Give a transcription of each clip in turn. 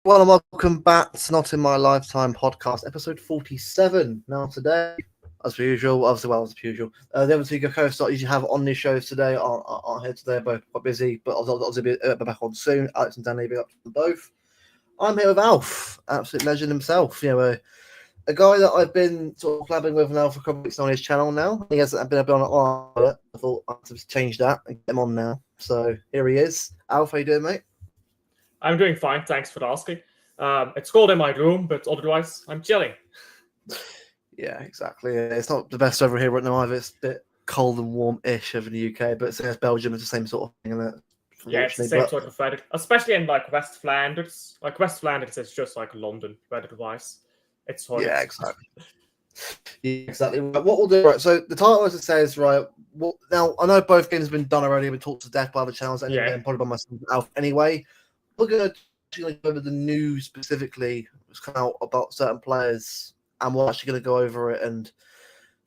Well, and welcome back to Not in My Lifetime podcast, episode 47. Now, today, as per usual, as per usual, the other two co-hosts that I usually have on these shows today aren't here today, both quite busy, but I'll be back on soon. Alex and Danny, big up to them both. I'm here with Alf, absolute legend himself, a guy that I've been sort of collabing with now for a couple of weeks on his channel now. He hasn't been on it. I thought I had to change that and get him on now. So here he is. Alf, how you doing, mate? I'm doing fine, thanks for asking. It's cold in my room, but otherwise, I'm chilling. Yeah, exactly. It's not the best over here right now either. It's a bit cold and warm-ish over the UK, but since Belgium, it's the same sort of thing, isn't it? Yeah, it's the same sort of weather, especially in like West Flanders. Like West Flanders is just like London weather-wise. It's hot. Yeah, exactly. Yeah, exactly. What we'll do, right? So the title, as it says, right. Well, now I know both games have been done already, been talked to death by other channels, and probably by myself Alf anyway. We're going to go over the news specifically that's come out about certain players, and we're actually going to go over it and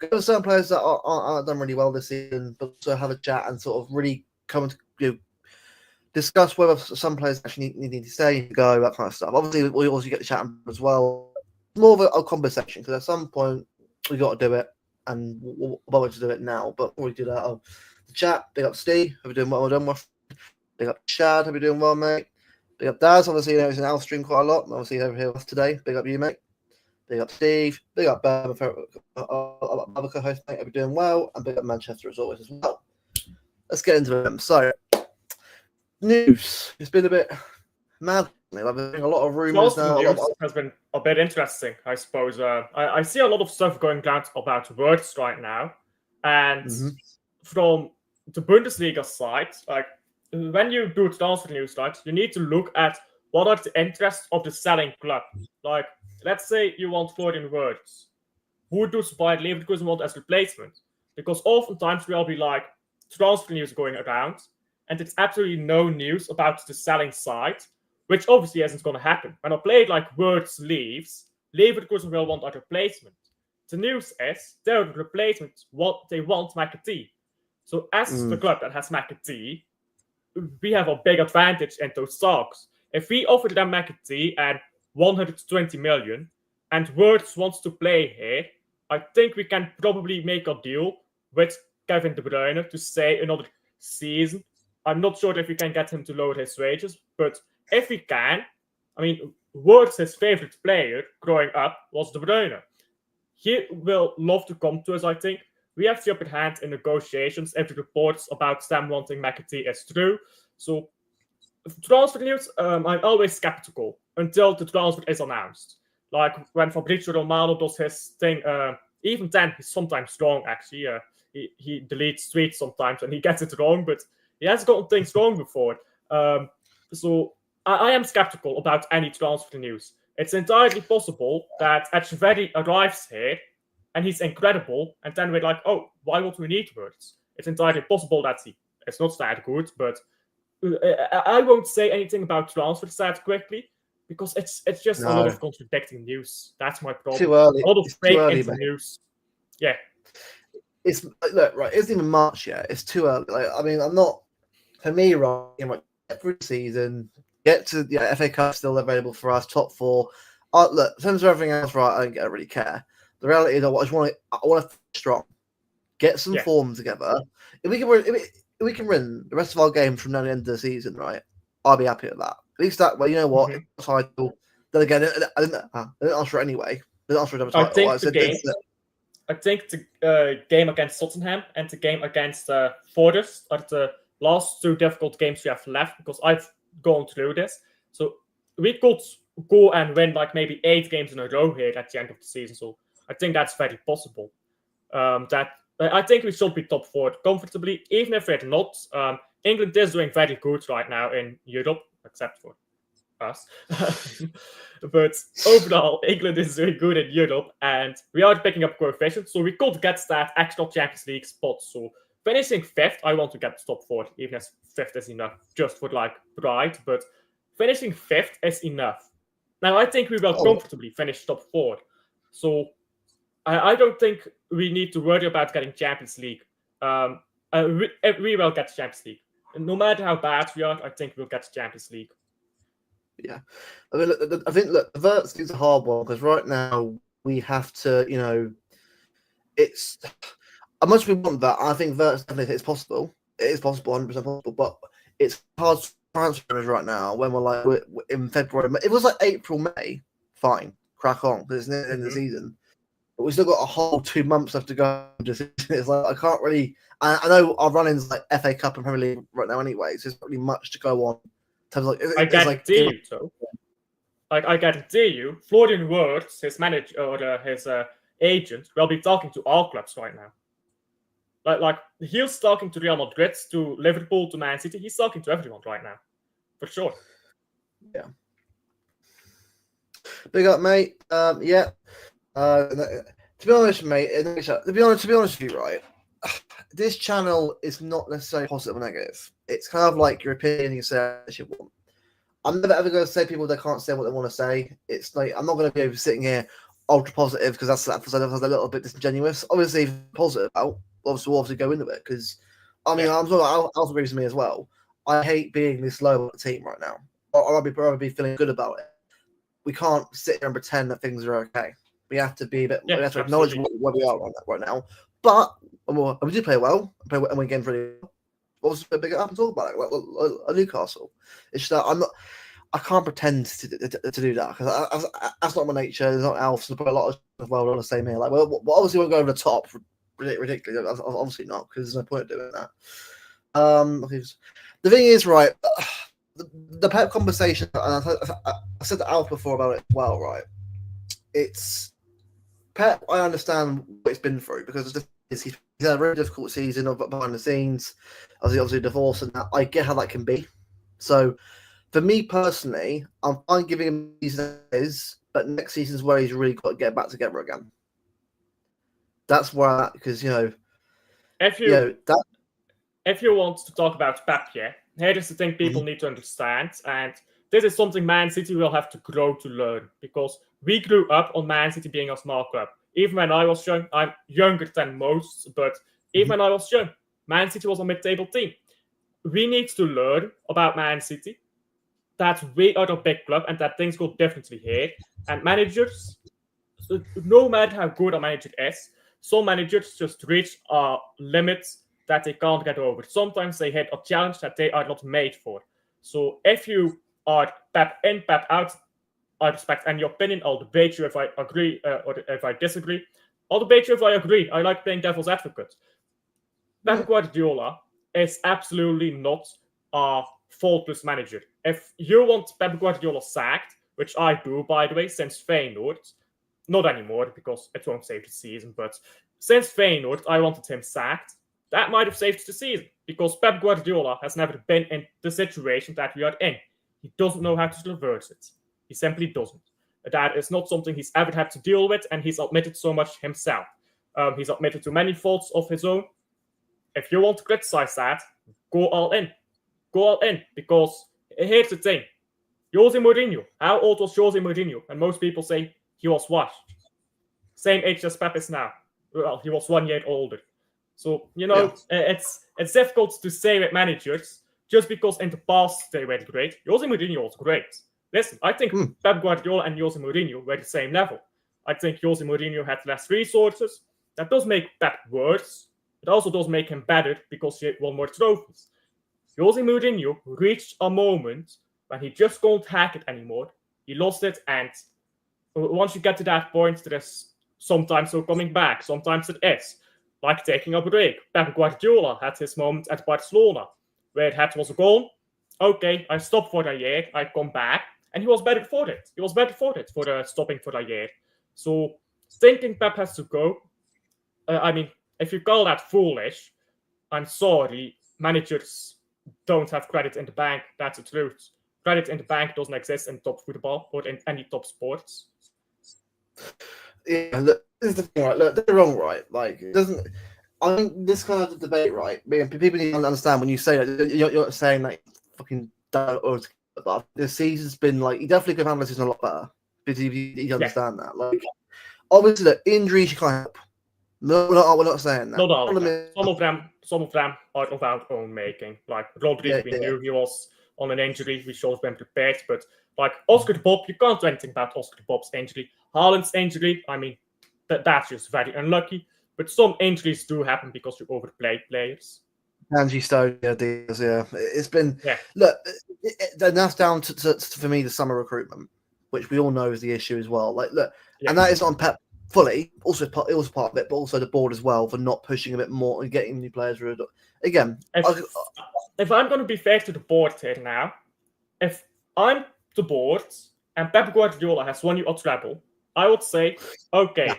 go over certain players that aren't done really well this season, but also have a chat and sort of really come to discuss whether some players actually need to stay, go, that kind of stuff. Obviously, we also get the chat as well. More of a conversation, because at some point we got to do it, and we'll bother to do it now. But before we do that, the chat, big up Steve, hope you're doing well done, my friend. Big up Chad, hope you're doing well, mate. Big up Daz, obviously he's in our stream quite a lot, obviously over here with us today. Big up you, mate. Big up Steve, big up other co-host, mate, hope you're doing well, and big up Manchester as always as well. Let's get into them. So, news. It's been a bit mad. I've been a lot of rumors now. News has been a bit interesting, I suppose. I see a lot of stuff going down about words right now, and from the Bundesliga side, like when you do transfer news, right, you need to look at what are the interests of the selling club. Like, let's say you want Florian Wirtz. Who does Bayer Leverkusen want as replacement? Because oftentimes we'll be like transfer news going around, and it's absolutely no news about the selling side, which obviously isn't going to happen. When a player like Wirtz leaves, Leverkusen will want a replacement. The news is their replacement, they want McAtee. So as the club that has McAtee, we have a big advantage in those talks. If we offer them McAtee and 120 million, and Wirtz wants to play here, I think we can probably make a deal with Kevin De Bruyne to stay another season. I'm not sure if we can get him to lower his wages, but if we can, I mean, Wirtz, his favorite player growing up was De Bruyne. He will love to come to us, I think. We have the upper hand in negotiations if the reports about them wanting McAtee is true. So, transfer news, I'm always skeptical until the transfer is announced. Like when Fabrizio Romano does his thing, even then he's sometimes wrong, actually. He deletes tweets sometimes and he gets it wrong, but he has gotten things wrong before. So I am skeptical about any transfer news. It's entirely possible that Echeverri arrives here and he's incredible, and then we're like, oh, why would we need Wirtz? It's entirely possible that it's not that good, but I won't say anything about transfers that quickly because it's just a lot of contradicting news. That's my problem. Too early. A lot of fake news. Yeah. It's right. It isn't even March yet. It's too early. Like, I mean, I'm not. For me, right, get through the season, get to the FA Cup still available for us, top four. Look, in terms of everything else, right, I don't really care. The reality is, I want to finish strong, get some form together. If we can win the rest of our games from now to the end of the season, right, I'll be happy with that. At least that way, you know what? Title. Then again, I didn't ask for it anyway. I didn't ask for another title. I think the game against Tottenham and the game against Forest are the last two difficult games we have left because I've gone through this. So we could go and win like maybe 8 games in a row here at the end of the season. So I think that's very possible. I think we should be top 4 comfortably, even if we're not. England is doing very good right now in Europe, except for us. But overall, England is doing good in Europe, and we are picking up coefficients, so we could get that extra Champions League spot. So finishing 5th, I want to get top 4, even if 5th is enough, just for like pride. But finishing 5th is enough. Now, I think we will comfortably finish top 4. So I don't think we need to worry about getting Champions League. We will get Champions League. No matter how bad we are, I think we'll get Champions League. Yeah, I mean, I think the Verts thing's a hard one because right now we have to, it's as much as we want that. I think Verts definitely it's possible. It is possible, 100% possible, but it's hard transfers right now when we're in February. If it was like April, May, fine, crack on because it's near the end of the season. But we still got a whole 2 months left to go. It's like I can't really. I know our run-ins like FA Cup and Premier League right now anyway, so there's not really much to go on. In terms of I guarantee you, so. I guarantee you, Florian Wirtz, his manager or his agent, will be talking to all clubs right now. Like he's talking to Real Madrid, to Liverpool, to Man City. He's talking to everyone right now, for sure. Yeah. Big up, mate. Yeah. To be honest, mate. To be honest with you, right? This channel is not necessarily positive or negative. It's kind of like your opinion. You say what you want. I'm never ever going to say people they can't say what they want to say. It's like I'm not going to be sitting here ultra positive because that's a little bit disingenuous. Obviously, if positive out, we'll obviously go into it because I mean I'm talking about Alpha agrees with me as well. I hate being this low on the team right now. I'd be feeling good about it. We can't sit here and pretend that things are okay. We have to be a bit. We have to acknowledge where we are right now. But we do play well, and we game pretty well. Also, a big up and talk about it, like Newcastle. It's just that I can't pretend to do that because that's not my nature. There's not Alf. There's probably a lot of well on the same here. Like, well, obviously, we'll go over the top. Ridiculous. Obviously not because there's no point in doing that. The thing is, right, the Pep conversation, and I said to Alf before about it as well, right? It's Pep, I understand what it's been through because he's had a very difficult season of behind the scenes, obviously divorce and that. I get how that can be. So, for me personally, I'm fine giving him seasons, but next season's where he's really got to get back together again. That's where, because if you want to talk about Pep, here is the thing people need to understand, and this is something Man City will have to grow to learn because we grew up on Man City being a small club. Even when I was young, I'm younger than most, but even when I was young, Man City was a mid-table team. We need to learn about Man City that we are a big club and that things go differently here. And managers, no matter how good a manager is, some managers just reach a limit that they can't get over. Sometimes they hit a challenge that they are not made for. So if you are Pep in, Pep out, I respect any opinion. I'll debate you if I agree or if I disagree. I'll debate you if I agree. I like playing devil's advocate. Pep Guardiola is absolutely not a faultless manager. If you want Pep Guardiola sacked, which I do, by the way, since Feyenoord, not anymore because it won't save the season, but since Feyenoord, I wanted him sacked. That might have saved the season because Pep Guardiola has never been in the situation that we are in. He doesn't know how to reverse it. He simply doesn't. That is not something he's ever had to deal with, and he's admitted so much himself. He's admitted to many faults of his own. If you want to criticize that, go all in. Go all in, because here's the thing. Jose Mourinho. How old was Jose Mourinho? And most people say he was washed. Same age as Pep is now. Well, he was 1 year older. So, it's difficult to say with managers just because in the past they were great. Jose Mourinho was great. Listen, I think Pep Guardiola and Jose Mourinho were the same level. I think Jose Mourinho had less resources. That does make Pep worse. It also does make him better because he won more trophies. Jose Mourinho reached a moment when he just couldn't hack it anymore. He lost it, and once you get to that point, there is sometimes no coming back. Sometimes it is. Like taking a break. Pep Guardiola had his moment at Barcelona, where it was a goal. Okay, I stop for a year, I come back, and he was better for it. He was better for it, for stopping for a year. So, thinking Pep has to go, if you call that foolish, I'm sorry, managers don't have credit in the bank. That's the truth. Credit in the bank doesn't exist in top football or in any top sports. Yeah, look, this is the thing, right? Look, they're wrong, right? Like, it doesn't. I think this kind of debate, right? People need to understand when you say that you're not saying like fucking don't. But the season's been like you definitely could handle the season a lot better. Because you understand that. Like, obviously, the injuries you can't help. No, we're not saying that. Not all of them. Some of them are of our own making. Like Rodri, we knew he was on an injury. We should have been prepared. But like Oscar de Bob, you can't do anything about Oscar de Bob's injury. Haaland's injury, I mean, that's just very unlucky. But some injuries do happen because you overplay players. Angie Stone, yeah, it's been yeah. Look, that's down to for me the summer recruitment, which we all know is the issue as well. Like, look, and that is on Pep fully. Also, it was part of it, but also the board as well for not pushing a bit more and getting new players rid of. Again, if I'm going to be fair to the board here now, if I'm the board and Pep Guardiola has won you a treble, I would say, okay,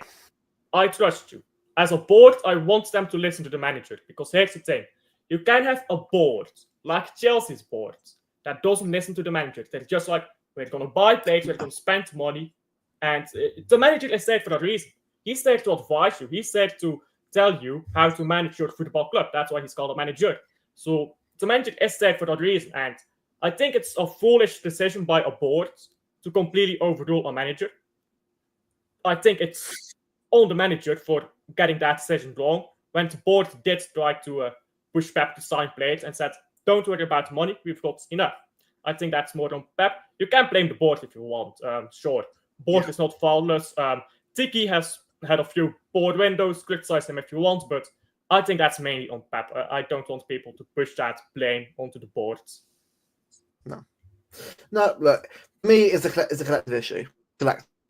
I trust you. As a board, I want them to listen to the manager because here's the thing. You can have a board like Chelsea's board that doesn't listen to the manager. They're just like, we're going to buy players, we're going to spend money. And the manager is there for a reason. He's there to advise you. He's there to tell you how to manage your football club. That's why he's called a manager. So the manager is there for that reason. And I think it's a foolish decision by a board to completely overrule a manager. I think it's on the manager for getting that decision wrong when the board did try to push Pep to sign players and said, don't worry about money, we've got enough. I think that's more on Pep. You can blame the board if you want, sure. Board is not flawless. Tiki has had a few board windows, criticize him if you want, but I think that's mainly on Pep. I don't want people to push that blame onto the boards. No, look, for me, it's a collective issue.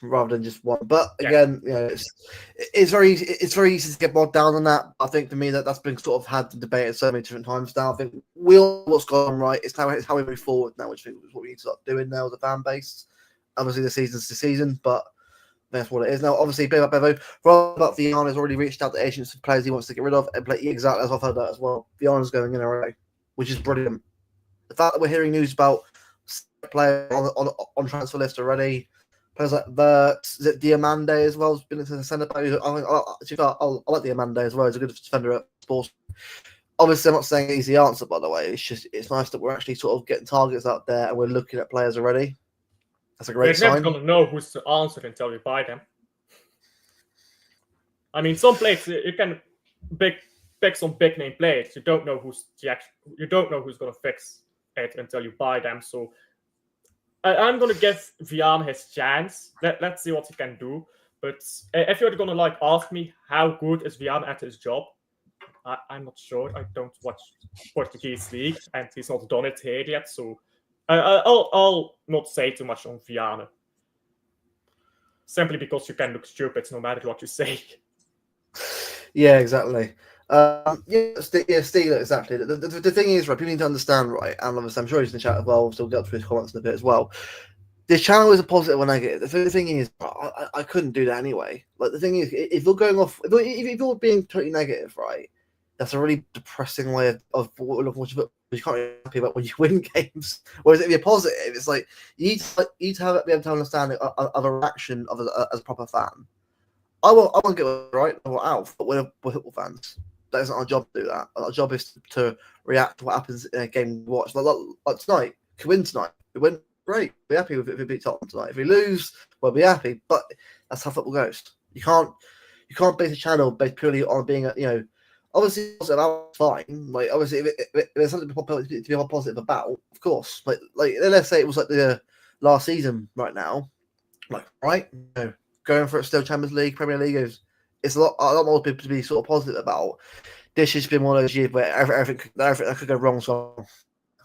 Rather than just one, but again, it's very easy to get bogged down on that. I think for me that's been sort of had to debate so many different times now. I think we all know what's gone right. It's how we move forward now, which is what we need to start doing now as a fan base. Obviously, the season's the season, but that's what it is now. Obviously, Bevo, about Viana has already reached out to agents of players he wants to get rid of, and exactly as I've heard that as well. Viana's going in already, which is brilliant. The fact that we're hearing news about players on transfer list already. Players like Diamande as well has been into the centre back. I like Diamande as well. He's a good defender at sports. Obviously, I'm not saying he's the answer, by the way. It's nice that we're actually sort of getting targets out there and we're looking at players already. That's a great sign. You're never going to know who's the answer until you buy them. I mean, some players you can pick some big name players. You don't know who's going to fix it until you buy them. So I'm going to give Viana his chance. Let's see what he can do. But if you're going to ask me how good is Viana at his job, I'm not sure. I don't watch Portuguese league, and he's not done it here yet. So I'll not say too much on Viana. Simply because you can look stupid no matter what you say. Yeah, exactly. Steve, exactly. The thing is, right, people need to understand, right, and obviously I'm sure he's in the chat as well, so we'll get to his comments in a bit as well. This channel is a positive or negative. The thing is, I couldn't do that anyway. Like, the thing is, if you're going off, if you're being totally negative, right, that's a really depressing way of looking at what you can't really be happy about when you win games. Whereas if you're positive, it's like you need to be able to understand of a reaction as a proper fan. I won't get it right. I want out, but we're football fans. That isn't our job to do that. Our job is to react to what happens in a game we watch. Like tonight, could win tonight. We win, great. We're happy with it if we beat Tottenham tonight. If we lose, we'll be happy. But that's how football goes. You can't base a channel based purely on being obviously that's fine. Like, obviously if there's something to be more positive about, of course. Like let's say it was like the last season right now. Like, right? Going for it still Champions League, Premier League it's a lot more people to be sort of positive about. This has been one of those years where everything could go wrong,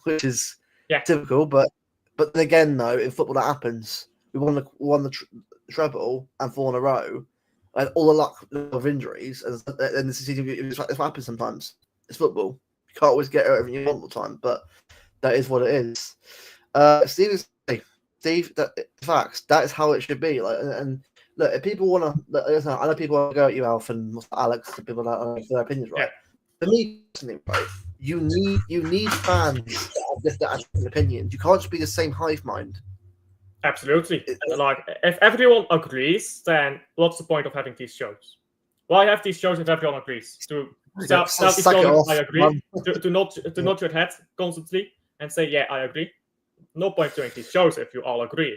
which is typical. But then again, though, in football that happens. We won the treble and 4 in a row, and all the luck of injuries. And this season, it's what happens sometimes. It's football. You can't always get everything you want all the time, but that is what it is. Steve, facts. That is how it should be. Like, and look, if people want to, I know people want to go at you, Alf, and Alex, and people that their opinions, right? For me, right, you need fans that have different opinions. You can't just be the same hive mind. Absolutely. Like, if everyone agrees, then what's the point of having these shows? Why have these shows if everyone agrees? To tell each other, I agree. to nod your head constantly and say, yeah, I agree. No point doing these shows if you all agree.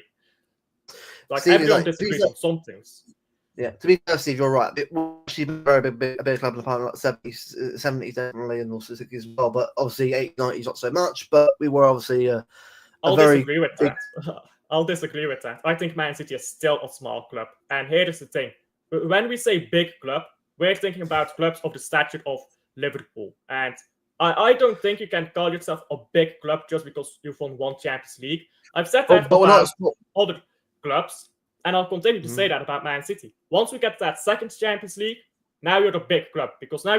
Like, everyone disagrees on some things. Yeah, to be fair, Steve, you're right. It was actually a big club in the final, like 70s definitely, and also 60s as well. But obviously, 80s, 90s not so much. But we were obviously I'll very disagree with big... that. I'll disagree with that. I think Man City is still a small club. And here is the thing. When we say big club, we're thinking about clubs of the stature of Liverpool. And I don't think you can call yourself a big club just because you've won one Champions League. I've said that about other clubs, and I'll continue to say that about Man City. Once we get that second Champions League, now you're a big club, because now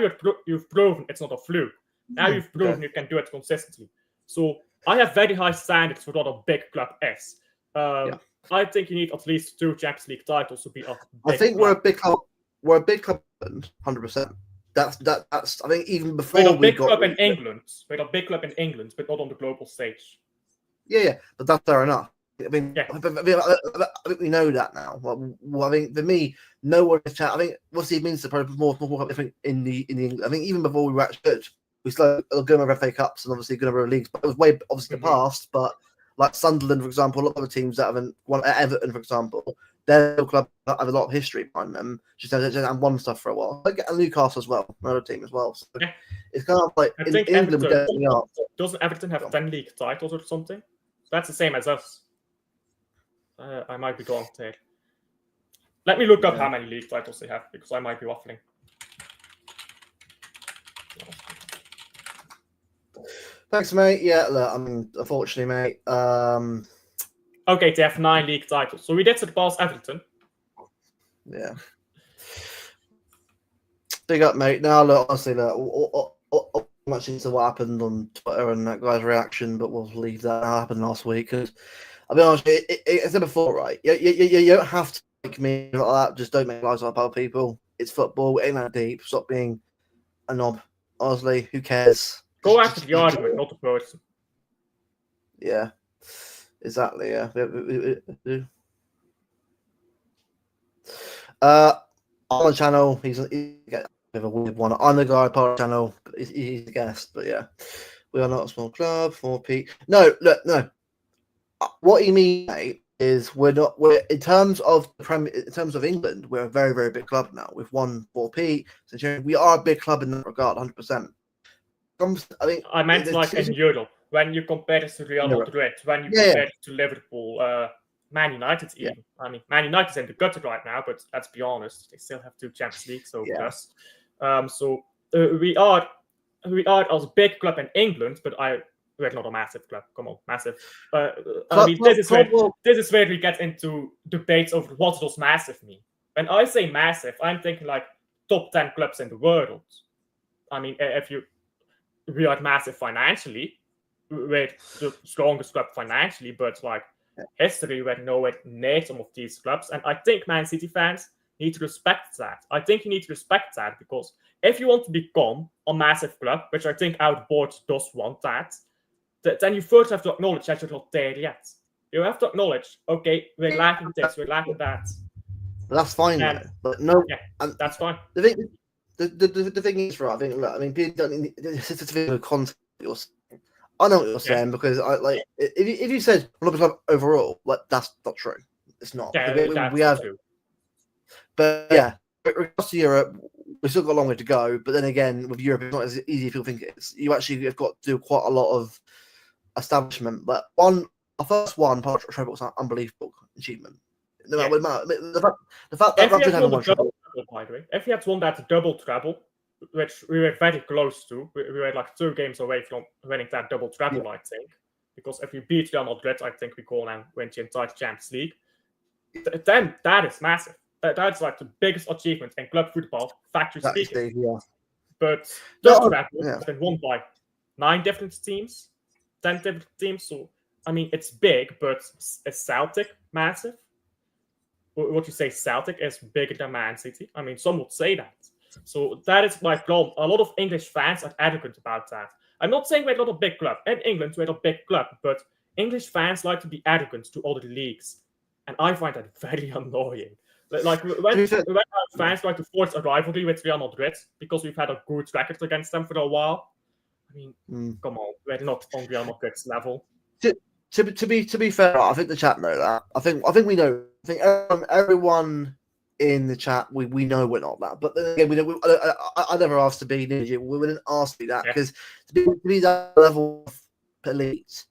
you've proven it's not a fluke. Now you've proven you can do it consistently. So I have very high standards for what a big club is. I think you need at least 2 Champions League titles to be a big I think club. we're a big club. We're a big club, 100%. That's. I think even before we're a big club in England. We're a big club in England, but not on the global stage. Yeah, but that's fair enough. I mean, I think we know that now. Well, I mean, for me, no one is chat. I think what's it means to probably more different in the I think even before we were actually good, we still going over FA Cups and obviously going over leagues, but it was way obviously the past. But like Sunderland, for example, a lot of the teams that haven't won, Everton, for example, their club have a lot of history behind them. Just haven't won stuff for a while. Like Newcastle as well, another team as well. So it's kind of like in England, doesn't Everton have 10 league titles or something? That's the same as us. I might be wrong there. Let me look up how many league titles they have, because I might be waffling. Thanks, mate. Yeah, look, I mean, unfortunately, mate. Okay, they have 9 league titles. So we did surpass Everton. Yeah. Big up, mate. Now, look, honestly, look, much into what happened on Twitter and that guy's reaction, but we'll leave that. That happened last week. Because I'll be honest, it's never before, right? You don't have to make me like that. Just don't make lies up about people. It's football. It ain't that deep. Stop being a knob. Honestly, who cares? Go after the argument, not the person. Yeah, exactly. Yeah. On the channel, he's a weird one. On the guy part of the channel, he's a guest. But yeah, we are not a small club. 4p. No, look, no. What you mean, mate, is we're in terms of in terms of England, we're a very, very big club now. We've won 4p. So we are a big club in that regard, 100%. I meant like in Europe, when you compare it to Real Madrid, when you compare it to Liverpool, Man United even. I mean, Man United's in the gutter right now, but let's be honest, they still have 2 Champions Leagues over us. So we are a big club in England, but we're not a massive club. Come on, massive. I mean, this is where we get into debates over what does massive mean. When I say massive, I'm thinking like top 10 clubs in the world. I mean, we are massive financially, we're the strongest club financially, but like history, we're nowhere near some of these clubs. And I think Man City fans need to respect that. I think you need to respect that, because if you want to become a massive club, which I think our board does want that, then you first have to acknowledge that you're not there yet. You have to acknowledge, okay, we're lacking this, we're lacking that. That's fine, but no, that's fine. The thing is, right? I mean, people don't need to context. I know what you're saying, because if you said club overall, like that's not true. It's not. Yeah, we have true. But yeah, regards to Europe, we've still got a long way to go. But then again, with Europe, it's not as easy as people think it is. You actually have got to do quite a lot of establishment. But our first one, treble, was an unbelievable achievement. No matter the fact that Madrid haven't won treble. By the way, if you had won that double treble, which we were very close to, we were like 2 games away from winning that double treble, I think. Because if we beat Real Madrid, I think we go and win the entire Champions League. Then that is massive. That's like the biggest achievement in club football, factually speaking. But the treble has been won by 9 different teams, 10 different teams. So I mean, it's big, but is Celtic massive? Would you say Celtic is bigger than Man City? I mean, some would say that. So that is my problem. A lot of English fans are arrogant about that. I'm not saying we're not a big club. In England, we're a big club, but English fans like to be arrogant to other leagues. And I find that very annoying. Like when our fans like to force a rivalry with Real Madrid because we've had a good record against them for a while. I mean, come on, we're not on Real Madrid's level. To be fair, I think the chat know that. I think we know. I think everyone in the chat, we know we're not that. But then again, I never asked to be ninja. We didn't ask to be that because to be that level of elite,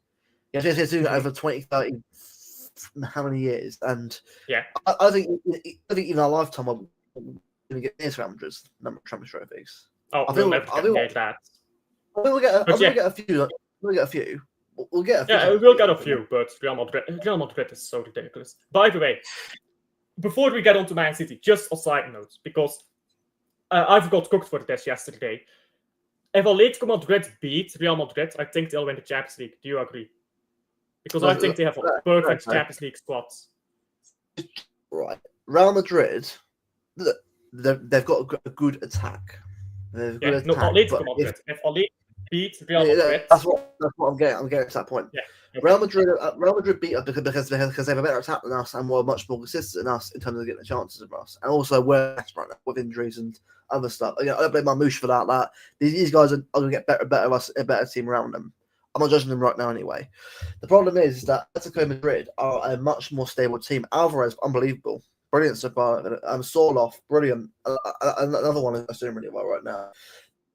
you have to do that over 20, 30, how many years? And I think in our lifetime, we're going to get near to Real Madrid's number of Champions trophies. Oh, we'll never get that. We'll get a few. We'll get a few. We'll get a few. Yeah, we'll get a few, but Real Madrid is so ridiculous. By the way, before we get on to Man City, just a side note, because I've got cooked for this yesterday. If Atletico Madrid beat Real Madrid, I think they'll win the Champions League. Do you agree? Because I think they have a perfect Champions League squad. Right. Real Madrid, they've got a good attack. They've got no, Atletico Madrid. If Atletico beat Real Madrid... That's what I'm getting. I'm getting to that point. Yeah. Okay. Real Madrid beat us because they have a better attack than us and were much more consistent than us in terms of getting the chances of us. And also we're less right now with injuries and other stuff. I don't blame Marmouche for that. These guys are going to get a better team around them. I'm not judging them right now anyway. The problem is that Atletico Madrid are a much more stable team. Alvarez, unbelievable. Brilliant so far. Sorloth, brilliant. Another one is doing really well right now.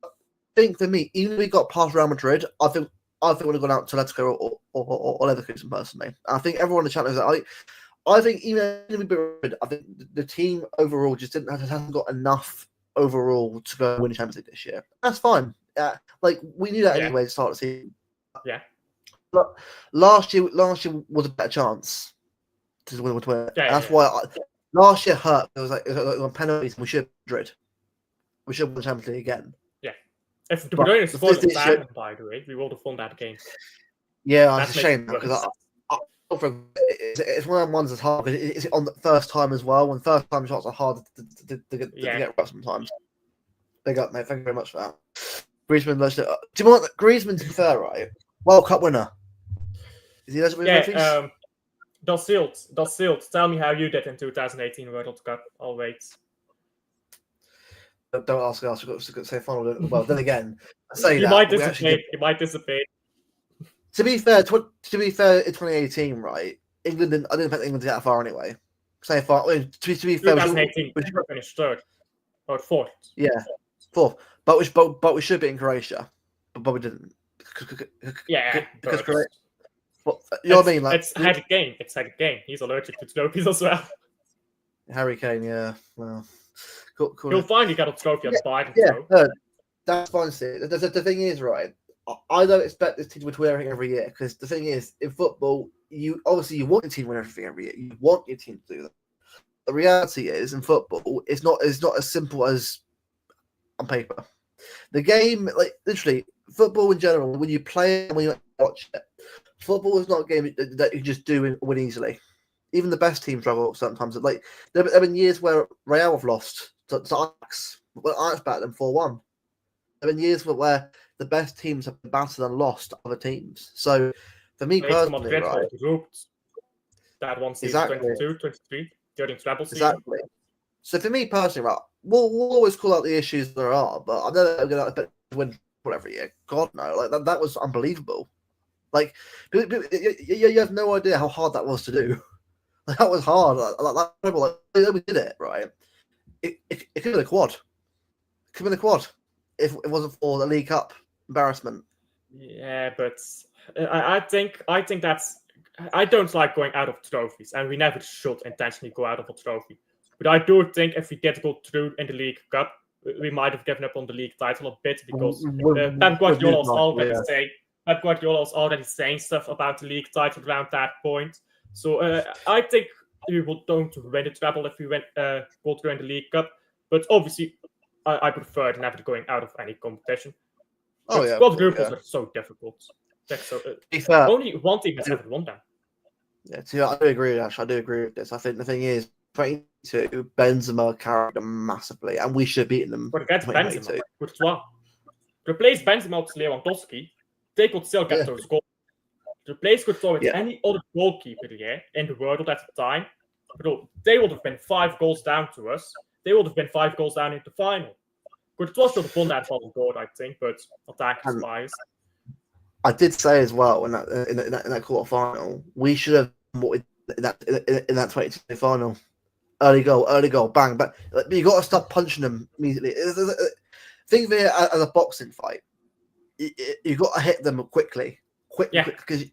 I think for me, even if we got past Real Madrid, I think we'd have gone out to Atletico or Leverkusen personally. I think everyone in the chat knows that. I think even if we beat Madrid, I think the team overall just hasn't got enough overall to go win the Champions League this year. That's fine. We knew that anyway to start the season. Yeah. But last year was a better chance to win. That's why last year hurt. It was on penalties. We should Madrid. We should win the Champions League again. Yeah. If De Bruyne scored a bad, by the way, we would have won that game. Yeah, it's a shame because it's one of them ones that's hard because it's on the first time as well. When first time shots are hard to get right sometimes. Big up, mate. Thank you very much for that. Griezmann, do you know what? Griezmann's fair, right? World Cup winner. Is he eligible? Yeah. Das Silt. Tell me how you did in 2018 World Cup. I'll wait. Don't ask us. We've got to say final. Well, then again, I say you that might dissipate. You might dissipate. To be fair, in 2018, right? England. I didn't expect England to get that far anyway. Say far. To be fair, 2018, we finished third or fourth. Yeah, fourth. But we should be in Croatia, but we didn't. Yeah, because Croatia. You know what I mean? It's Harry Kane. It's Harry Kane. He's allergic to trophies as well. Harry Kane, yeah. Well, cool. He'll finally get a trophy on Biden. Yeah, that's fine. The thing is, right? I don't expect this team to win everything every year because the thing is, in football, you want your team to win everything every year. You want your team to do that. The reality is, in football, it's not as simple as on paper. The game, literally, football in general, when you play and when you watch it, football is not a game that you just do and win easily. Even the best teams struggle sometimes. There have been years where Real have lost to Ajax, but Ajax battered them 4-1. There have been years where the best teams have been battered and lost to other teams. So, for me personally, right? That one season, exactly. 22, 23, during treble season. Exactly. So, for me personally, right, we'll always call out the issues there are, but I'm never going to win every year. God, no. That was unbelievable. You have no idea how hard that was to do. That was hard. We did it, right? It could have been a quad. It could have been a quad if it wasn't for the League Cup embarrassment. Yeah, but I think that's... I don't like going out of trophies, and we never should intentionally go out of a trophy. But I do think if we get go through in the League Cup, we might have given up on the league title a bit because Pep Guardiola was already saying stuff about the league title around that point. So I think we will don't win the treble if we go through in the League Cup. But obviously, I prefer never going out of any competition. Squad groups are so difficult. Only one team has ever won them. Yeah, I do agree, Ash. I do agree with this. I think the thing is, 22, Benzema carried them massively, and we should have beaten them. But against Benzema, Courtois. Replace Benzema with Lewandowski, they could still get those goals. Replace Courtois with any other goalkeeper in the world at the time, they would have been 5 goals down to us. They would have been 5 goals down in the final. Courtois should have won that Ballon d'Or, I think, but attack is biased. I did say as well in that quarter final, we should have won in that 22 final. early goal, bang, bang. But you got to stop punching them immediately. Think of it as a boxing fight. You got to hit them quickly, because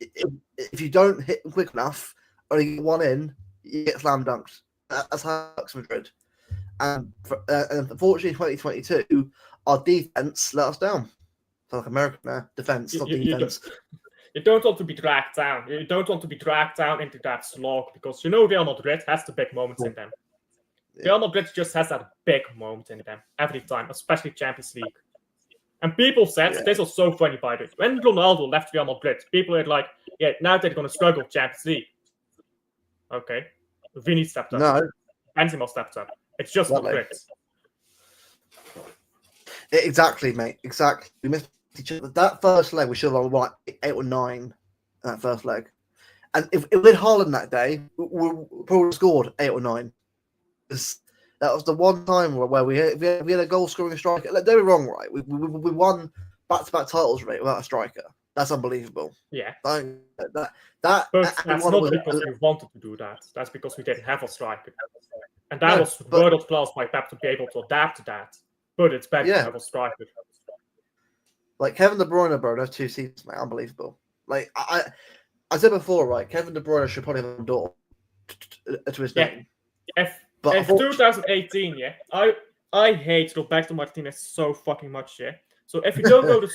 if you don't hit them quick enough, or you get one in, you get slam dunked. That's how it works Madrid. And unfortunately, 2022, our defense let us down. Sounds like American there. Defense, not defense. You don't want to be dragged down. You don't want to be dragged down into that slog, because Real Madrid has the big moments in them. Real Madrid just has that big moment in them every time, especially Champions League. And people said, this was so funny by the way, when Ronaldo left Real Madrid, people were like, yeah, now they're going to struggle Champions League. Okay. Vini stepped up. No. Benzema stepped up. It's just Madrid. Exactly, mate. Exactly. We missed each other. That first leg, we should have won like 8 or 9 that first leg. And if we had Haaland that day, we probably scored 8 or 9. That was the one time where we had a goal-scoring striker. Don't get me wrong, right? We won back-to-back titles, right, without a striker. That's unbelievable. Yeah. But that's not because we wanted to do that. That's because we didn't have a striker. And that was world class by Pep to be able to adapt to that. But it's better to have a striker. Like Kevin De Bruyne, bro, those 2 seasons, mate, unbelievable. Like I said before, right? Kevin De Bruyne should probably have a door to his name. If 2018, I hate Roberto Martinez so fucking much, So if you don't know the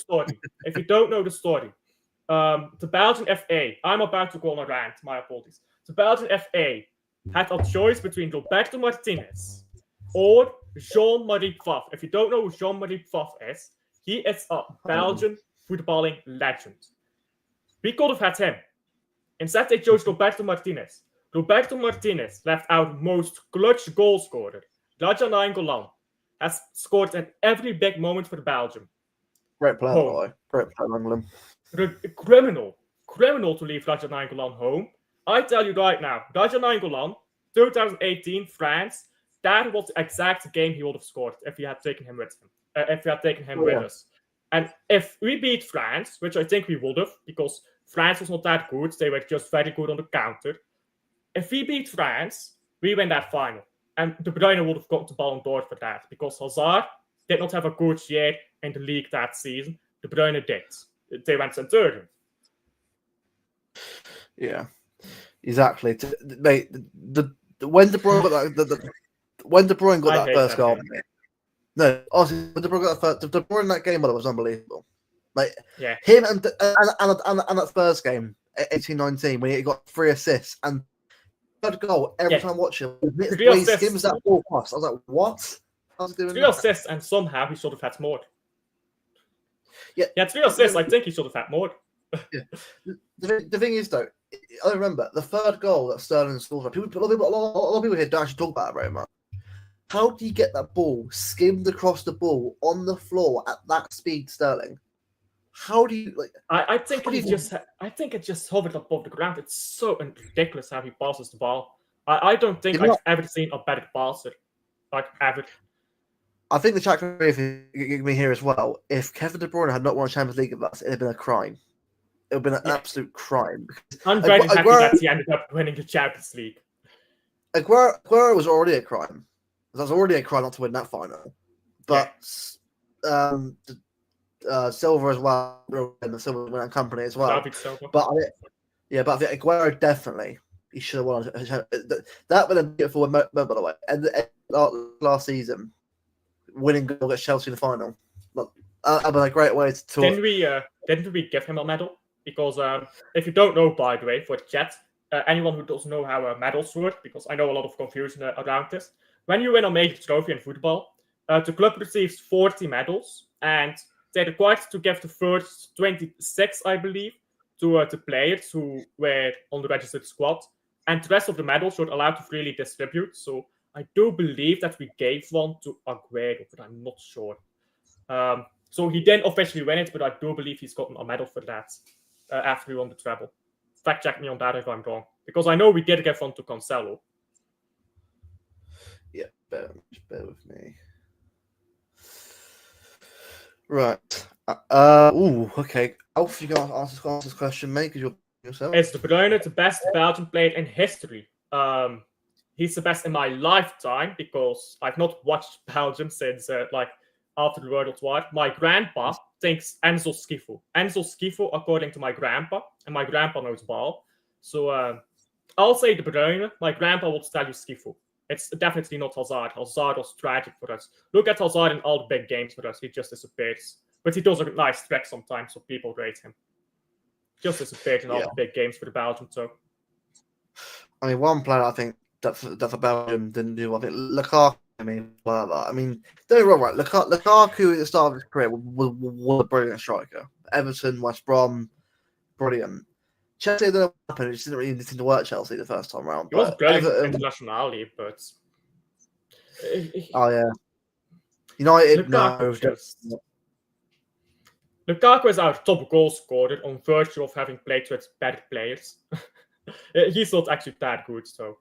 story, the Belgian FA, I'm about to go on a rant, my apologies. The Belgian FA had a choice between Roberto Martinez or Jean-Marie Pfaff. If you don't know who Jean-Marie Pfaff is, he is a Belgian footballing legend. We could have had him. Instead, they chose Roberto Martinez. Roberto Martinez left out most clutch goal scorer. Raja Nainggolan has scored in every big moment for Belgium. Great player, boy. Great player, England. Criminal to leave Raja Nainggolan home. I tell you right now, Raja Nainggolan, 2018 France, that was the exact game he would have scored if we had taken him with us. And if we beat France, which I think we would have, because France was not that good, they were just very good on the counter. If we beat France, we win that final. And De Bruyne would have got the Ballon d'Or for that, because Hazard did not have a good year in the league that season. De Bruyne did. They went in third. Yeah, exactly. Mate, when De Bruyne got that first goal, no, honestly, when De Bruyne got that first, De Bruyne in that game, was unbelievable. Like him and that first game, 18-19, when he got 3 assists and third goal every time I watch him. He skims that ball past. I was like, what? How's he doing 3 assists, and somehow he should have had more. Yeah, 3 assists. I think he should have had more. The thing is, though, I remember the third goal that Sterling scored. A lot of people here don't actually talk about it very much. How do you get that ball skimmed across the ball on the floor at that speed, Sterling? How do you like? I think it just hovered above the ground. It's so ridiculous how he passes the ball. I don't think I've ever seen a better passer, like ever. I think the chat can give me here as well. If Kevin De Bruyne had not won a Champions League with us, it'd have been a crime. It would have been an absolute crime. I'm very happy that he ended up winning the Champions League. Aguero was already a crime. It was already a crime not to win that final. But Silver as well, and the Silver winning company as well. But I think Aguero definitely he should have won. That would have been beautiful by the way. And last season, winning goal against Chelsea in the final. That'd been a great way to talk. Didn't we give him a medal? Because if you don't know, by the way, for the chat, anyone who doesn't know how medals work, because I know a lot of confusion around this. When you win a major trophy in football, the club receives 40 medals, and they're required to give the first 26, I believe, to players who were on the registered squad, and the rest of the medals you're allowed to freely distribute. So I do believe that we gave one to Aguero, but I'm not sure. So he didn't officially win it, but I do believe he's gotten a medal for that after he won the treble. Fact check me on that if I'm wrong, because I know we did give one to Cancelo. Yeah, bear with me. Right. Okay. Alf, you can answer this question, mate, because you're yourself. Is De Bruyne the best Belgian player in history? he's the best in my lifetime because I've not watched Belgium since after the World War. My grandpa thinks Enzo Schifo. Enzo Schifo, according to my grandpa, and my grandpa knows ball. So I'll say De Bruyne. My grandpa will tell you Schifo. It's definitely not Hazard. Hazard was tragic for us. Look at Hazard in all the big games for us. He just disappears. But he does a nice trick sometimes, so people rate him. Just disappeared in all the big games for the Belgium, so. I mean, one player I think that for Belgium didn't do. I think Lukaku. I mean, don't get me wrong, right? Lukaku at the start of his career was a brilliant striker. Everton, West Brom, brilliant. Chelsea didn't know what happened. It just didn't really seem to work Chelsea the first time around. He was brilliant internationally, but. Oh yeah. United, Lukaku is our top goal scorer on virtue of having played with better players. He's not actually that good, so.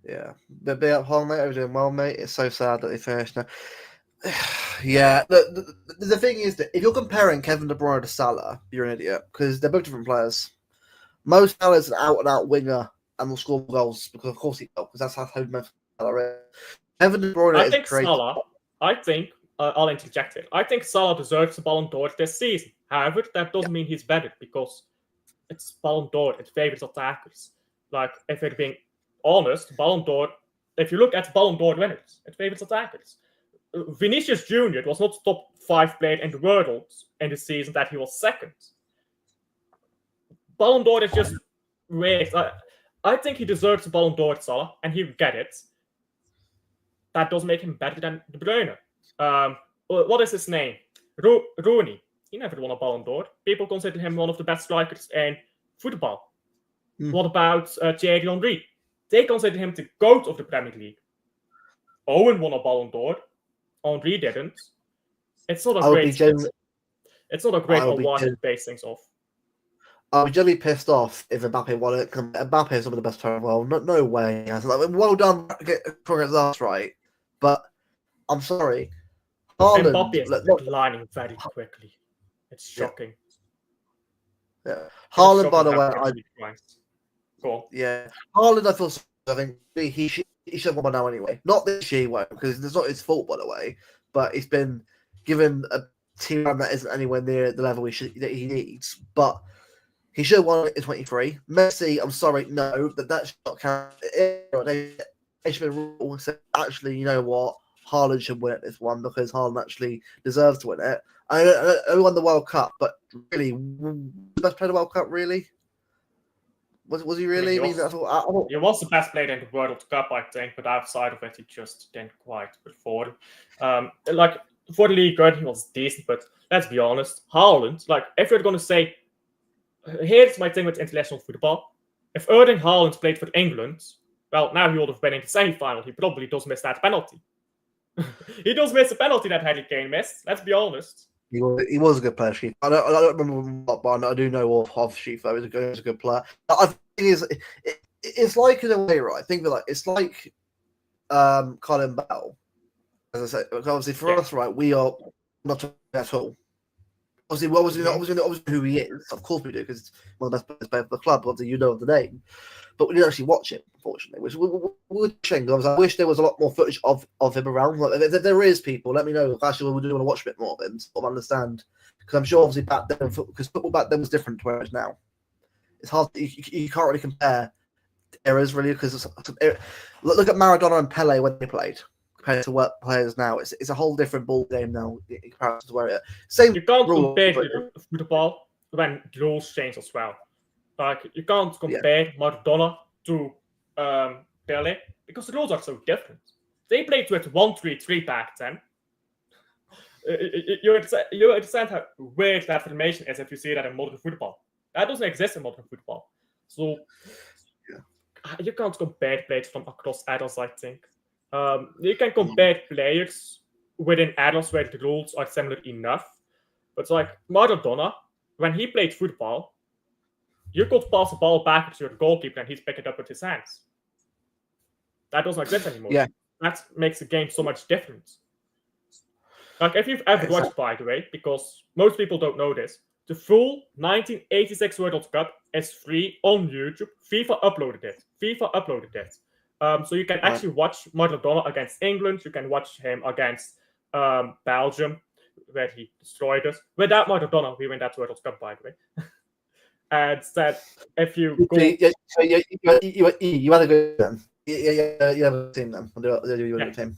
Yeah, but be up home, mate. I was doing well, mate. It's so sad that they finished now. Yeah, the thing is that if you're comparing Kevin De Bruyne to Salah, you're an idiot because they're both different players. Mo Salah's an out-and-out winger and will score goals because, of course, he will because that's how most Salah is. Kevin De Bruyne I think Salah. I'll interject it. I think Salah deserves the Ballon d'Or this season. However, that doesn't mean he's better because it's Ballon d'Or. It favors attackers. Like, if we're being honest, Ballon d'Or, if you look at Ballon d'Or winners, it favors attackers. Vinicius Jr. was not top 5 player in the world in the season that he was second. Ballon d'Or is just weird. I think he deserves the Ballon d'Or, Salah, and he will get it. That does make him better than De Bruyne. What is his name? Rooney. He never won a Ballon d'Or. People consider him one of the best strikers in football. What about Thierry Henry? They consider him the GOAT of the Premier League. Owen won a Ballon d'Or. Henry didn't. It's not a great. It's not a great award to base things off. I was generally pissed off if Mbappe won it. Mbappe is some of the best players in the world. No way. Well done, get progress last right, but I'm sorry. Mbappe is declining very quickly. It's shocking. Yeah. Haaland, by the way, Haaland, I think he should have won by now anyway. Not this year, he won't, because it's not his fault, by the way. But he's been given a team that isn't anywhere near the level that he needs. But he should have won in 23. Messi, I'm sorry, no, that should not count. They should have said, actually, you know what? Haaland should win this one because Haaland actually deserves to win it. I won the World Cup, but really, the best player of the World Cup, really? Was he really? He was the best player in the World Cup, I think, but outside of it, he just didn't quite perform. For the league, he was decent, but let's be honest, Haaland, if you're going to say, here's my thing with international football. If Erling Haaland played for England, well, now he would have been in the semi-final. He probably does miss that penalty. He does miss a penalty that Harry Kane missed. Let's be honest. He was a good player, Sheaf. I don't remember what, but I do know of Sheaf. He was a good player. I think it's like in a way, right? I think it's like Colin Bell. As I said, obviously for us, right, we are not at all. Obviously who he is. Of course we do, because it's one of the best players for the club. Obviously, you know the name, but we didn't actually watch him, unfortunately. Which we're shame. I wish there was a lot more footage of him around. If there is people, let me know. Actually, we do want to watch a bit more of him, sort of understand, because I'm sure obviously back then, because football back then was different to where it is now. It's hard. You can't really compare eras really, because look at Maradona and Pele when they played. Compared to what players now, it's a whole different ball game now in comparison to where it same. You can't compare football when the rules change as well. You can't compare Maradona to Pele because the rules are so different. They played with 1-3-3 back then. You understand how weird that formation is if you see that in modern football. That doesn't exist in modern football. So you can't compare players from across eras, I think. You can compare players within eras where the rules are similar enough. But Maradona, when he played football, you could pass the ball back to your goalkeeper and he'd pick it up with his hands. That doesn't exist anymore. Yeah. That makes the game so much different. If you've ever watched, by the way, because most people don't know this, The full 1986 World Cup is free on YouTube. FIFA uploaded it. So you can actually watch Maradona against England. You can watch him against Belgium, where he destroyed us. Without Maradona, we win that World Cup, by the way. And that if you go, you had a good then. You have a team then. You have a team.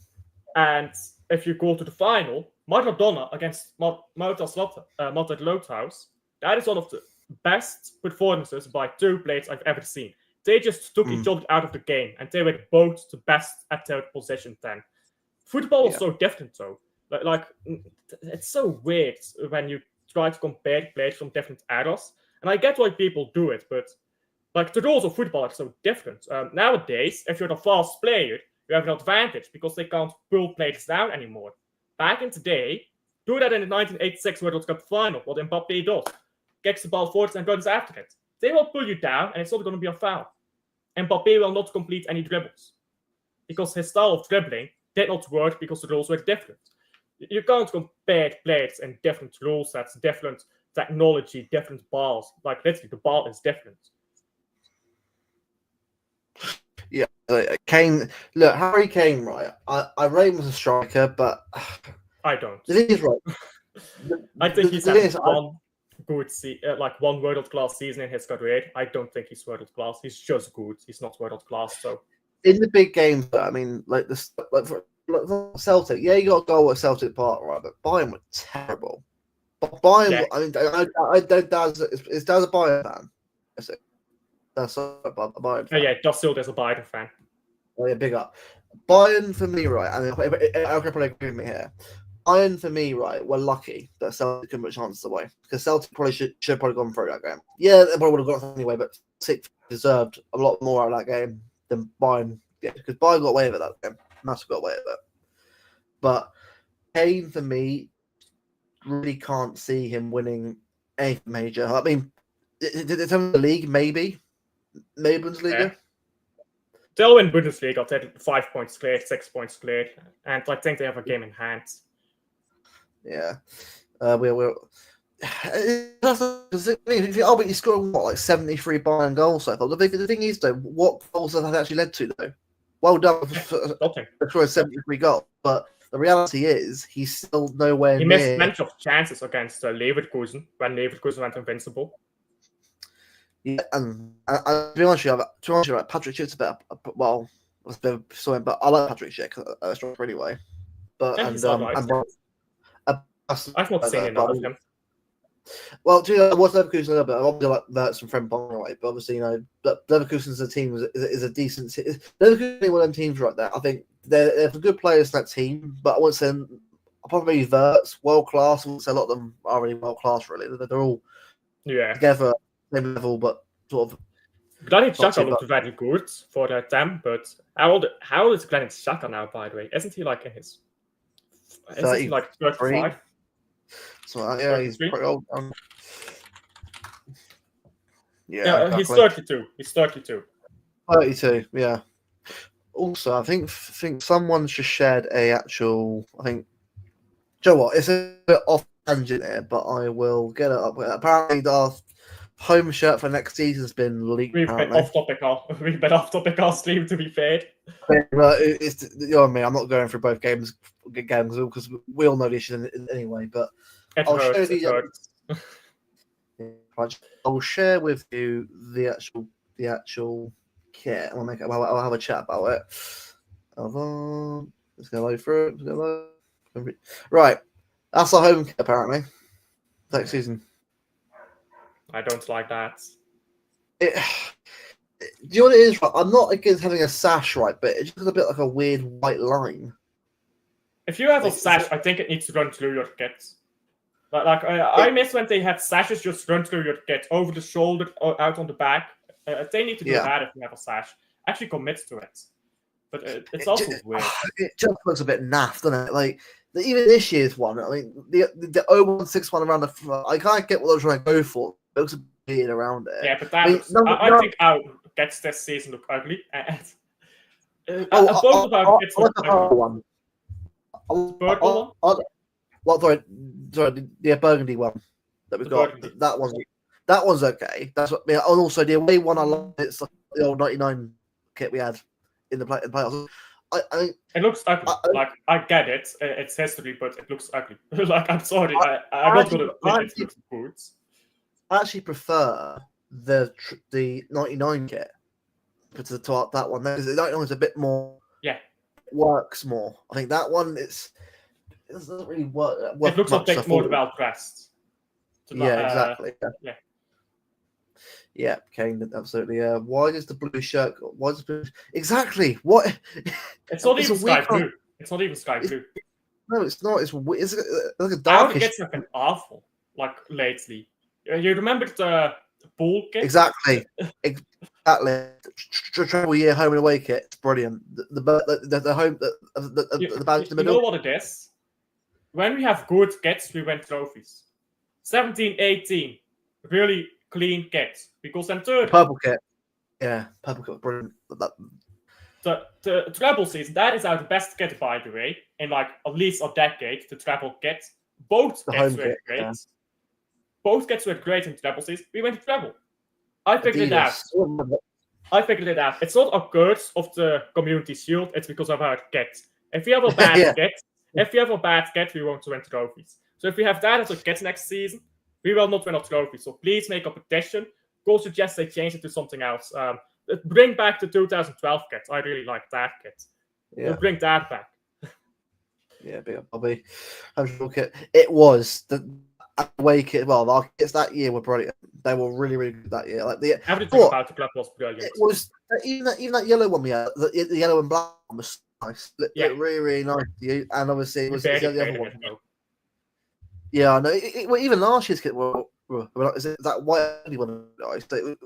And if you go to the final, Maradona against Maurits Lothaus, that is one of the best performances by two players I've ever seen. They just took each other out of the game, and they were both the best at their position then. Football was so different, though. Like it's so weird when you try to compare players from different eras. And I get why people do it, but like the rules of football are so different. Nowadays, if you're a fast player, you have an advantage because they can't pull players down anymore. Back in the day, do that in the 1986 World Cup final, what Mbappé does. Kicks the ball forward and runs after it. They will pull you down, and it's not going to be a foul. Mbappé will not complete any dribbles because his style of dribbling did not work because the rules were different. You can't compare players in different rule sets, different technology, different balls. Like literally, the ball is different. Yeah, Kane. Look, Harry Kane, right? I rate him as a striker, but I don't. The thing is, right? I think he's had one good like one world-class season in his career. I don't think he's world-class. He's just good. He's not world-class. So in the big games, I mean, like this, for Celtic, yeah, you got a goal at Celtic Park, right? But Bayern were terrible. But Bayern, I mean, I don't doubt is Daz a Bayern fan? That's a Bayern fan. Yeah, Dustin is a Bayern fan. Oh yeah, big up. Bayern for me, right? I mean, I can probably agree with me here. Bayern for me, right? We're lucky that Celtic couldn't put chances away because Celtic probably should have probably gone through that game. Yeah, they probably would have got it anyway, but Celtic deserved a lot more out of that game than Bayern. Yeah, because Bayern got away with that game. Must have got away with it. But Kane for me, really can't see him winning anything major. I mean, in terms of the league, maybe Bundesliga. Yeah. They'll win Bundesliga. They're 5 points clear, 6 points clear, and I think they have a game in hand. Yeah, we're. But you scored what, like 73 Bayern goals so far. The thing is, though, what goals have that actually led to, though? Well done for scoring 73 goals, but the reality is he's still nowhere near. He missed plenty of chances against Leverkusen when Leverkusen went invincible. Yeah, and to be honest with you, Patrick Schick's a bit well, it's a bit of something, but I like Patrick Schick striker anyway. But I've not seen enough of him. Well, I was Leverkusen a little bit. I obviously like Verts and Frimpong anyway, but obviously, Leverkusen's a team is a decent. Leverkusen are one of them teams right there. I think they're good players in that team, but I wouldn't say probably Verts world class. I wouldn't say a lot of them are really world class. Really, they're all together same level, but sort of. Granit Xhaka looked very good for them, but how old is Granit Xhaka now? By the way, isn't he like in his? Isn't he like 35? So yeah, he's pretty old. Yeah, exactly. He's 32. 32, yeah. Also, I think someone just shared a actual. I think. Do you know what? It's a bit off tangent here, but I will get it up. Apparently, our home shirt for next season has been leaked. We've been off topic our stream, to be fair. But it's you know what I mean. I'm not going through both games because we all know the issue anyway. But I'll share with you the actual kit. I'll have a chat about it. Let's go load through it. Right, that's our home kit apparently next season. I don't like that. Do you know what it is? Right? I'm not against having a sash, right? But it just looks a bit like a weird white line. If you have a sash, I think it needs to run through your kit. I miss when they had sashes just run through your kit over the shoulder or out on the back. They need to do that if you have a sash. Actually commit to it. But it's also weird. It just looks a bit naff, doesn't it? Like even this year's one. I mean, the 0161 around the front. I can't get what they're trying to go for. It looks a bit weird around it. Yeah, but I think our gets this season look ugly. Both of our kits look ugly. One. Purple one? What? Sorry, the burgundy one. that we've got. That one's okay. That's what. And also the away one I love. It's like the old '99 kit we had in the playoffs. It looks ugly. I get it. It's history, but it looks ugly. I'm sorry. I'm not going to think it looks good. I actually prefer the '99 kit to that one. Because the '99 is a bit more. Yeah. Works more. I think that one it doesn't really work. It looks a bit more well dressed. Exactly. Yeah. Yeah, Kane, absolutely. Why does the blue shirt? Why does blue? Exactly. What? It's not even sky blue. It's not even sky blue. No, it's not. It's like a darkish. How it gets like an awful lately. You remember the ball kit? Exactly. Travel year home and away kit. It's brilliant. The home the badge in the middle. You know what it is? When we have good kits, we win trophies. 17-18, really clean kits. Because then third. Purple kit. Yeah, purple kit was brilliant. The treble season, that is our best kit, by the way, in like at least a decade. The treble kit, both kits were great. Yeah. Both kits were great in treble season. We went to treble. I figured it out. It's not a curse of the community shield. It's because of our kit. If you have a bad kit, we won't win trophies. So if we have that as a kit next season, we will not win a trophy. So please make a petition. Go suggest they change it to something else. Bring back the 2012 kit. I really like that kit. Yeah. We'll bring that back. Yeah, big up, Bobby. Kit. It was the away kit. Well, our kits that year were brilliant. They were really, really good that year. Like everything about the club was brilliant. It was even that yellow one we had. The yellow and black one was nice. Looked really, really nice to you. And obviously, it was the other one. Yeah, I know. Well, even last year's kit is it that white one? That's the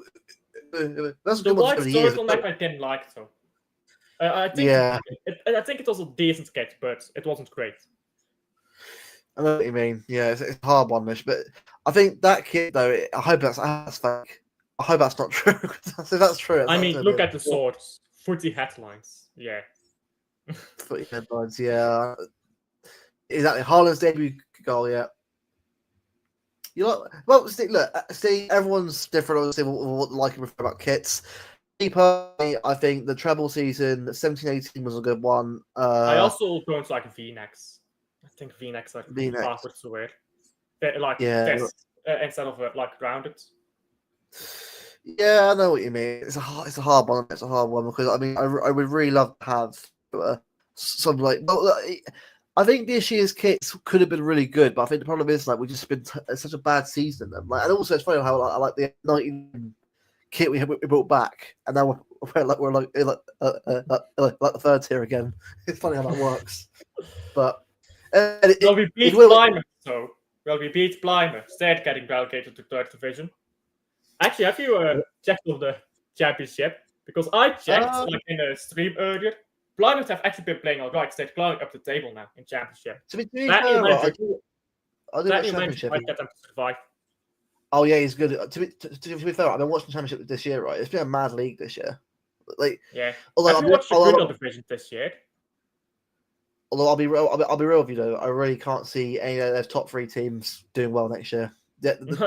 white turtleneck I didn't like though. I think it was a decent kit, but it wasn't great. I know what you mean. Yeah, it's a hard one, Mish. But I think that kit though, I hope that's fake. I hope that's not true. If that's true, I mean, look at the swords, footy headlines. Yeah, footy headlines. Yeah, exactly. Haaland's debut goal. Yeah. You like? Well, see, everyone's different. Obviously, what like and prefer about kits. Me personally, I think the treble season 17-18 was a good one. I also don't like V-necks. I think V-necks are backwards to wear. Like this instead of like rounded. Yeah, I know what you mean. It's a hard one. It's a hard one because I mean, I would really love to have some like. Well, I think this year's kits could have been really good, but I think the problem is like we've just been such a bad season. And and also it's funny how I like the 19 kit we brought back, and now we're like the third tier again. It's funny how that works. But we beat Plymouth, so we beat Plymouth, instead getting relegated to third division. Actually, have you checked on the championship? Because I checked in a stream earlier. Plymouth have actually been playing all right. They're climbing up the table now in championship. To be fair, I do championship. I get them to survive. Oh yeah, he's good. To be fair, I've been watching the championship this year. Right, it's been a mad league this year. Like, yeah. Have you watched the Grinnell division this year? Although I'll be real with you though, I really can't see any of those top three teams doing well next year. Look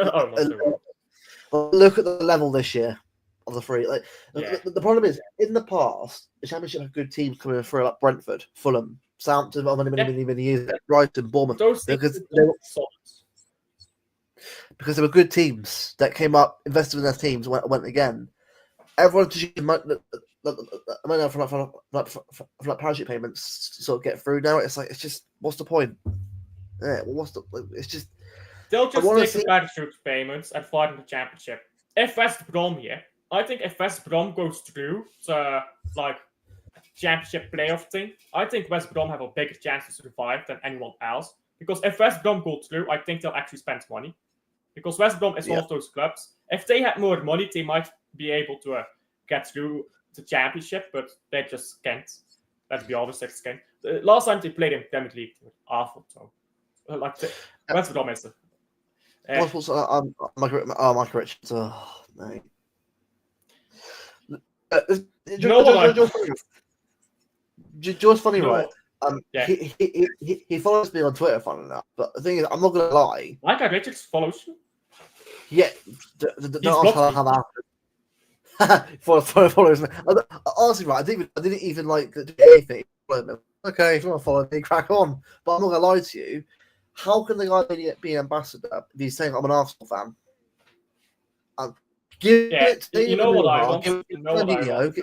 at the level this year of the three. Like the problem is, in the past, the championship had good teams coming through, like Brentford, Fulham, Southampton, many years, Brighton, Bournemouth, because they were good teams that came up, invested in their teams, went again. Everyone just from parachute payments to sort of get through. Now it's like what's the point? Yeah, it's just they'll just take the parachute payments and fight in the championship. If West Brom I think if West Brom goes through the championship playoff thing, I think West Brom have a bigger chance to survive than anyone else. Because if West Brom go through, I think they'll actually spend money. Because West Brom is one of those clubs. If they had more money, they might be able to get through the championship, but they just can't. Let's be honest, they can't. The last time they played in Premier League, they were awful. So, West Brom is Michael Richards. Oh, mate. Joe's funny, right? He follows me on Twitter, funny enough. But the thing is, I'm not gonna lie. Michael Richards follows you? Yeah, don't ask how that happened. Followers me. Honestly, right, I didn't even like do anything. Okay, if you want to follow me, crack on. But I'm not gonna lie to you. How can the guy be an ambassador if he's saying I'm an Arsenal fan? Give it to you know what I want.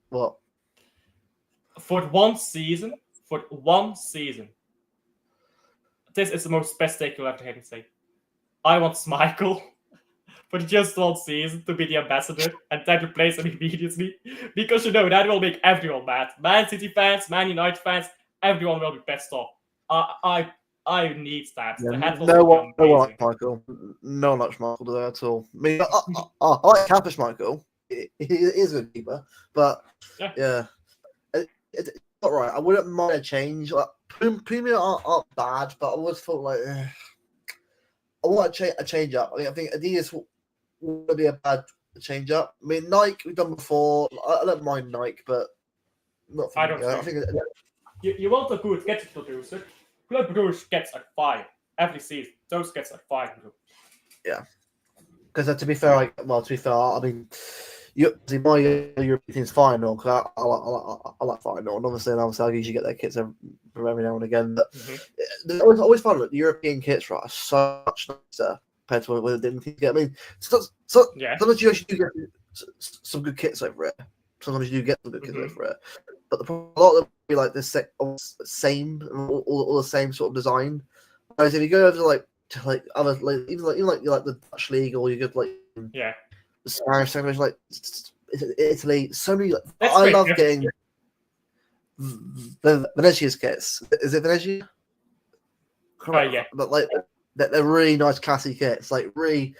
What? For one season, this is the most best take you'll ever hear me say. I want Schmeichel for just one season to be the ambassador and then replace him immediately. Because that will make everyone mad. Man City fans, Man United fans, everyone will be pissed off. I need that. Yeah, the headphones no will one be amazing. likes Michael. No one likes Michael there at all. I mean, I like Capish Michael. He is a good keeper, but yeah. It's not right. I wouldn't mind a change. Like, Puma aren't bad, but I always felt like I want a change up. I think Adidas would be a bad change up. I mean, Nike we've done before. I don't mind Nike, but not for I me. don't think. You want a good gadget producer. Club Brugge gets like 5 every season. Those gets like 5. Yeah, because to be fair, I mean. My European team's final because I like final, and obviously I usually get their kits from every now and again. But I always find that the European kits are so much nicer compared to what they didn't get. I mean, sometimes you actually do get some good kits over it. Sometimes you do get some good kits over it, but a lot of them be like the same, all the same sort of design. Whereas if you go over to other even like the Dutch league, or you go to Spanish language, like Italy, so many. I love getting the Venezia's kits. Is it Venezia? Yeah. But they're really nice, classy kits. Like really,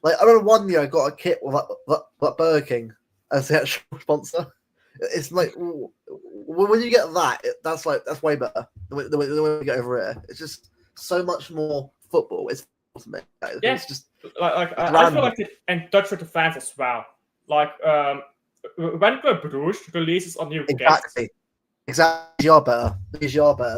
I remember one year I got a kit with like Burger King as the actual sponsor. It's like when you get that, that's way better the way we get over here. It's just so much more football. It's it's just. I feel like it in touch with the fans as well. Like when Club Brugge releases a new kit, exactly, you're better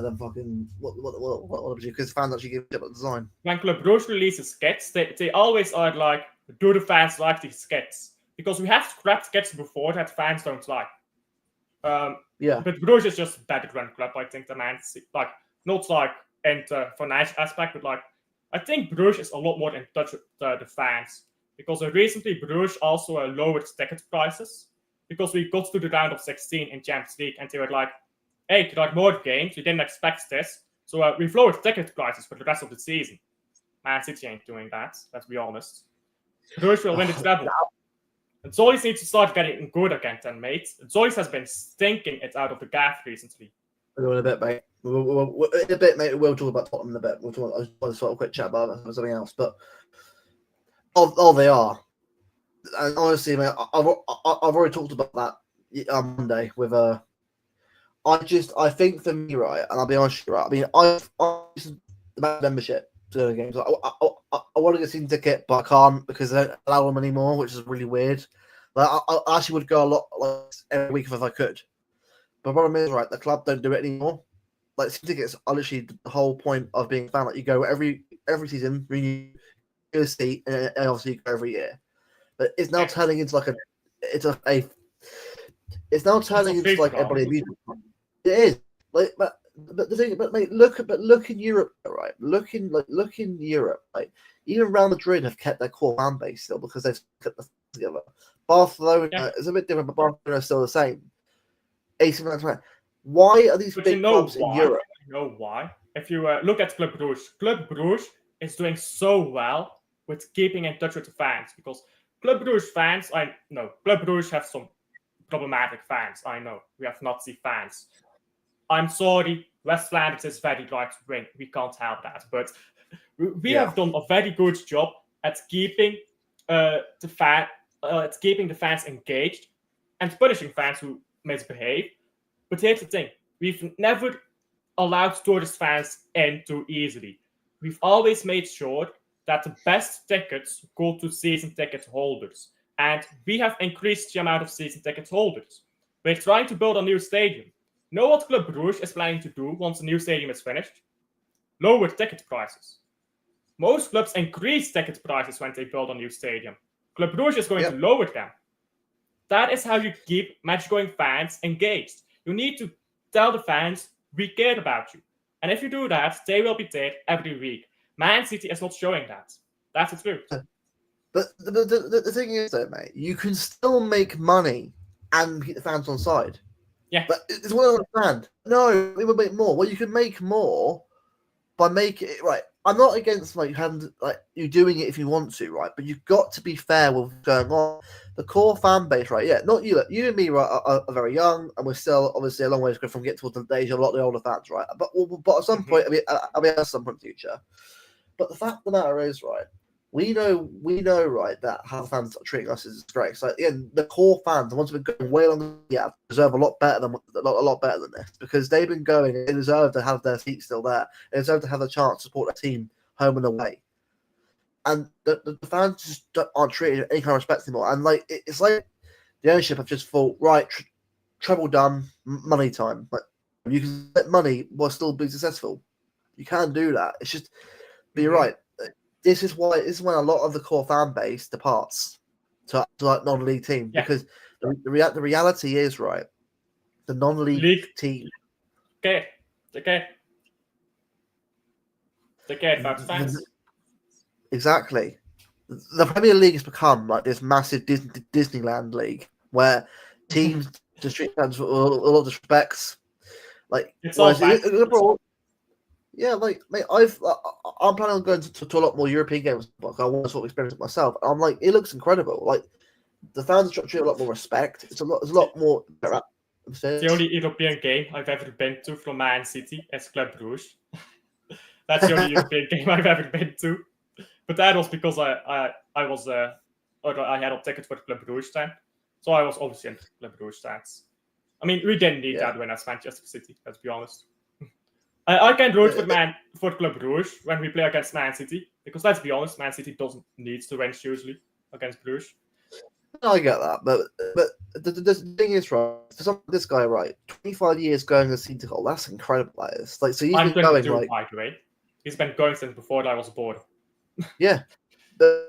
than fucking what because fans actually give a shit about design. When Club Brugge releases kits, they always are like, do the fans like these kits? Because we have scrapped kits before that fans don't like. But Brugge is just a better run club, I think, than Man City. Like not like in the financial aspect, but like. I think Brugge is a lot more in touch with the fans because recently Brugge also lowered ticket prices because we got to the round of 16 in Champions League and they were like, hey, there are more games, we didn't expect this, so we've lowered ticket prices for the rest of the season. Man City ain't doing that, let's be honest. Brugge will win the treble. And Zolis needs to start getting good again then, mate. Zolis has been stinking it out of the gaff recently. In a bit, mate. In a bit, mate. We'll talk about Tottenham in a bit. We'll talk. I just want to sort of quick chat about something else, but they are. And honestly, mate, I've already talked about that on Monday with I think for me, right, and I'll be honest, right. I mean, I've the membership to the games. I want to get a season ticket, but I can't because they don't allow them anymore, which is really weird. Like, I actually would go a lot every week if I could. But the problem is, right, the club don't do it anymore. Like, season tickets are literally the whole point of being a fan. Like, you go every season, renew your seat, and obviously you go every year. But it's now turning into like it's now turning into like everybody amusement. It is. But the thing, mate, look in Europe, right? Look in Europe, right? Even Real Madrid have kept their core fan base still because they've kept the together. Barcelona is a bit different, but Barcelona is still the same. AC Milan. Why are these big clubs in Europe? You know why? If you look at Club Brugge is doing so well with keeping in touch with the fans because Club Brugge fans, Club Brugge have some problematic fans. I know we have Nazi fans. I'm sorry, West Flanders is very right wing. We can't help that, but we have done a very good job at keeping the fans engaged and punishing fans who misbehave. But here's the thing: we've never allowed tourist fans in too easily. We've always made sure that the best tickets go to season ticket holders. And we have increased the amount of season ticket holders. We're trying to build a new stadium. Know what Club Brugge is planning to do once the new stadium is finished? Lower ticket prices. most clubs increase ticket prices when they build a new stadium. Club Brugge is going to lower them. That is how you keep match-going fans engaged. You need to tell the fans, we care about you. And if you do that, they will be there every week. Man City is not showing that. That's the truth. But the thing is, though, mate, you can still make money and keep the fans on side. Yeah. But it's what I understand. No, we will make more. Well, you can make more by making it right. I'm not against you doing it if you want to, right? But you've got to be fair with what's going on. The core fan base, right? Yeah, not you. You and me, right, are very young, and we're still obviously a long way to go from getting towards the age of a lot of the older fans, right? But at some point, I mean, at some point in the future. But the fact of the matter is, right? We know, right, that how the fans are treating us is great. So again, the core fans, the ones who've been going way longer, deserve a lot better than this because they've been going. They deserve to have their seats still there. They deserve to have the chance to support their team home and away. And the fans just aren't treated with any kind of respect anymore. And it's like the ownership have just thought, right, treble done, money time. Like you can get money while still being successful. You can do that. It's just, but you're right. This is when a lot of the core fan base departs to like non-league team because the reality is, right, the non-league team. They care about fans. Exactly. The Premier League has become like this massive Disneyland league where teams just treat fans with a lot of disrespects. Like it's all yeah, like mate, I'm planning on going to a lot more European games. Like I want to sort of experience it myself. I'm like, it looks incredible. Like the fans treat a lot more respect. It's a lot more. The only European game I've ever been to from Man City is Club Brugge. That's the only European game I've ever been to. But that was because I had a ticket for the Club Brugge stand, so I was obviously in the Club Brugge stands. I mean, we didn't need that win as Manchester City. Let's be honest. I can root for Club Brugge when we play against Man City because let's be honest, Man City doesn't need to win usually against Brugge. I get that, but the thing is, right, for this guy, right, 25 years going to City goal, that's incredible. That is like so he's been going like. By the way, he's been going since before I was born. Yeah, but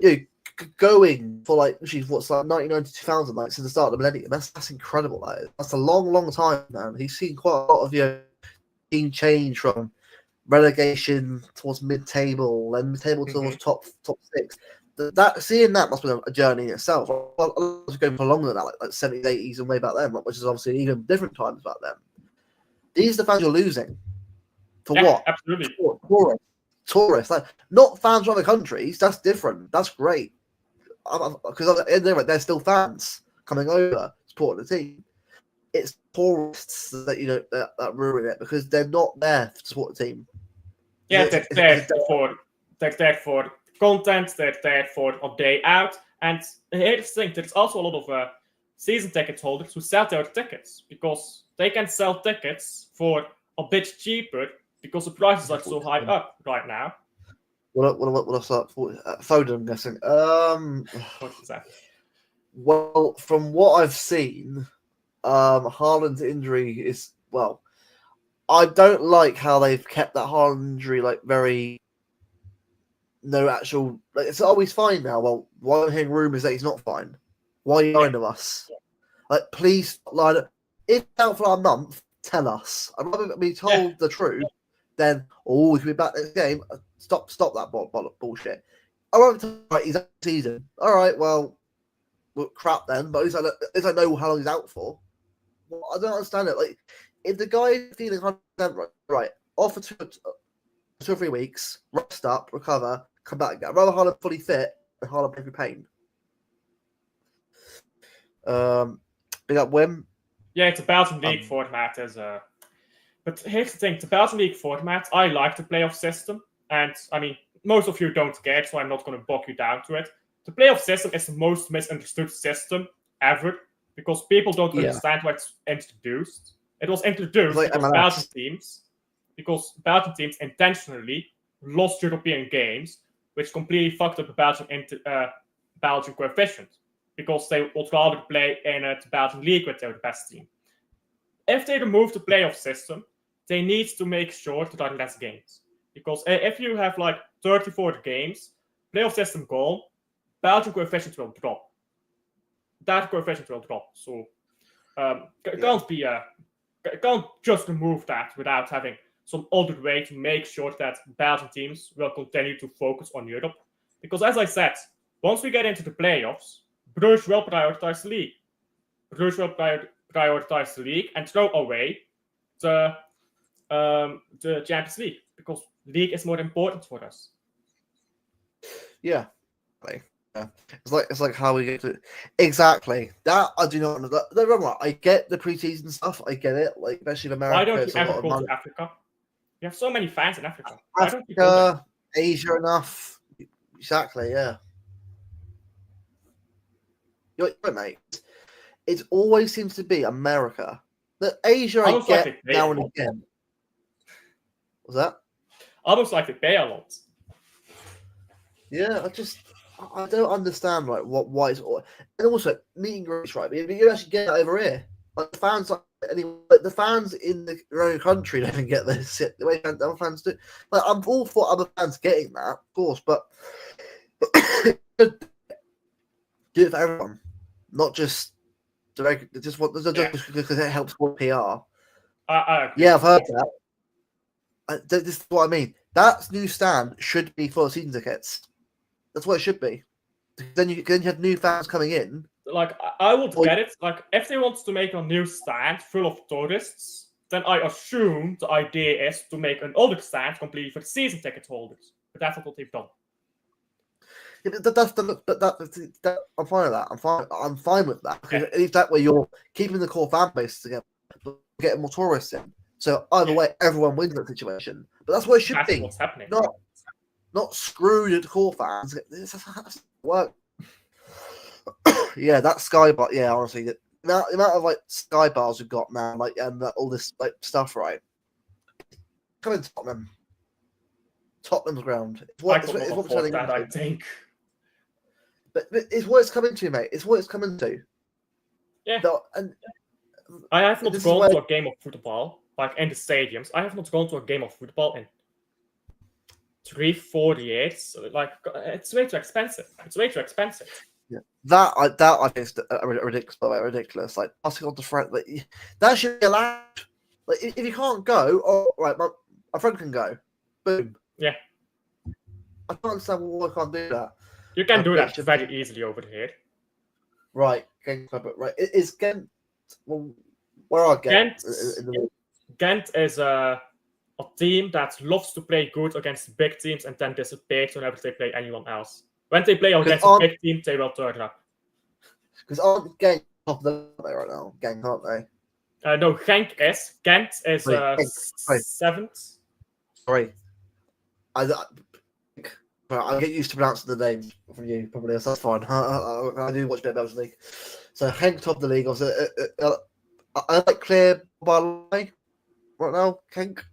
going for like what's like 1990 2000, like since the start of the millennium. That's incredible. That's a long time, man. He's seen quite a lot of team change from relegation towards mid-table and mid-table towards top six. Seeing that must be a journey in itself. I was going for longer than that, like 70s, 80s, and way back then, which is obviously even different times back then. These are the fans you're losing. For what? Absolutely. Tourists, like not fans from other countries. That's different. That's great because they're still fans coming over supporting the team. It's tourists that that ruin it because they're not there to support the team. Yeah, they're there for content. They're there for a day out. And here's the thing: there's also a lot of season ticket holders who sell their tickets because they can sell tickets for a bit cheaper because the prices are so high up right now. What's that? Foden, I'm guessing. What is that? Well, from what I've seen, Haaland's injury is I don't like how they've kept that Haaland injury very no actual. It's always fine now. Well, why I'm hearing rumors that he's not fine? Why are you lying to us? Please lie. If out for a month, tell us. I'd rather be told the truth than we can be back next game. Stop that bullshit. I won't he's out of season. All right, well, crap then. But at least I know how long he's out for. Well, I don't understand it. Like, if the guy is feeling 100% right, off for 2 or 3 weeks, rest up, recover, come back again. I'd rather Haaland fully fit than Haaland play through pain. Big up Wim. Yeah, it's a Belgian League format But here's the thing: the Belgian League format, I like the playoff system, and I mean, most of you don't get, so I'm not going to bog you down to it. The playoff system is the most misunderstood system ever because people don't understand why it's introduced. It was introduced because Belgian teams intentionally lost European games, which completely fucked up the Belgian coefficient because they would rather play in the Belgian League with their best team. If they remove the playoff system, they need to make sure that there are less games. Because if you have 34 games, playoff system goal, Belgian coefficient will drop. That coefficient will drop. So can't just remove that without having some other way to make sure that Belgian teams will continue to focus on Europe. Because as I said, once we get into the playoffs, Bruges will prioritize the league. Bruges will prioritize the league and throw away the Champions League, because league is more important for us. Yeah. It's like how we get to exactly that. I do not know. I get the preseason stuff. I get it. Like especially in America. Why don't you ever go to Africa? You have so many fans in Africa. Why don't you go there? Asia enough. Exactly. Yeah. You're right, mate. It always seems to be America. The Asia I get like now and again. What's that? Almost like they pay a lot. Yeah, I don't understand like why it's all, and also meeting greets, right? But you actually get it over here. Like the fans, the fans in their own country don't even get this shit the way other fans do. Like I'm all for other fans getting that, of course, but do it for everyone, not just because it helps with PR. Yeah, I've heard that. This is what I mean. That new stand should be for season tickets. That's what it should be. Then you have new fans coming in. Like I would get it. Like if they want to make a new stand full of tourists, then I assume the idea is to make another stand completely for the season ticket holders. But that's not what they've done. Yeah, but I'm fine with that. I'm fine with that because at least that way you're keeping the core fan base together, getting more tourists in. So either way, everyone wins that situation. But that's what it should be. What's happening. Not screwed at core fans. This has to work. Yeah, that sky bar. Yeah, honestly, the amount of like sky bars we've got now, like and all this like stuff, right? Come in Tottenham's ground. It's what I think. But it's what it's coming to, mate. It's what it's coming to. Yeah. I have not gone to a game of football, like in the stadiums. I have not gone to a game of football in 3-4 years. Like it's way too expensive. Yeah, that I think is ridiculous. Like passing on to friend, like that should be allowed. Like if you can't go, right, my friend can go. Boom. Yeah. I can't understand why I can't do that. You can do that very easily over here. Right, right. Is Ghent? Well, where are Ghent? Ghent is a team that loves to play good against big teams and then dissipates whenever they play anyone else. When they play against a big team, they will turn up. Because aren't Ghent top of the league right now? Ghent, aren't they? No, Ghent is 7th. Sorry. I get used to pronouncing the name from you, probably. So that's fine. I do watch a bit of Belgian league. So Henk top of the league. I like clear by right now. Henk.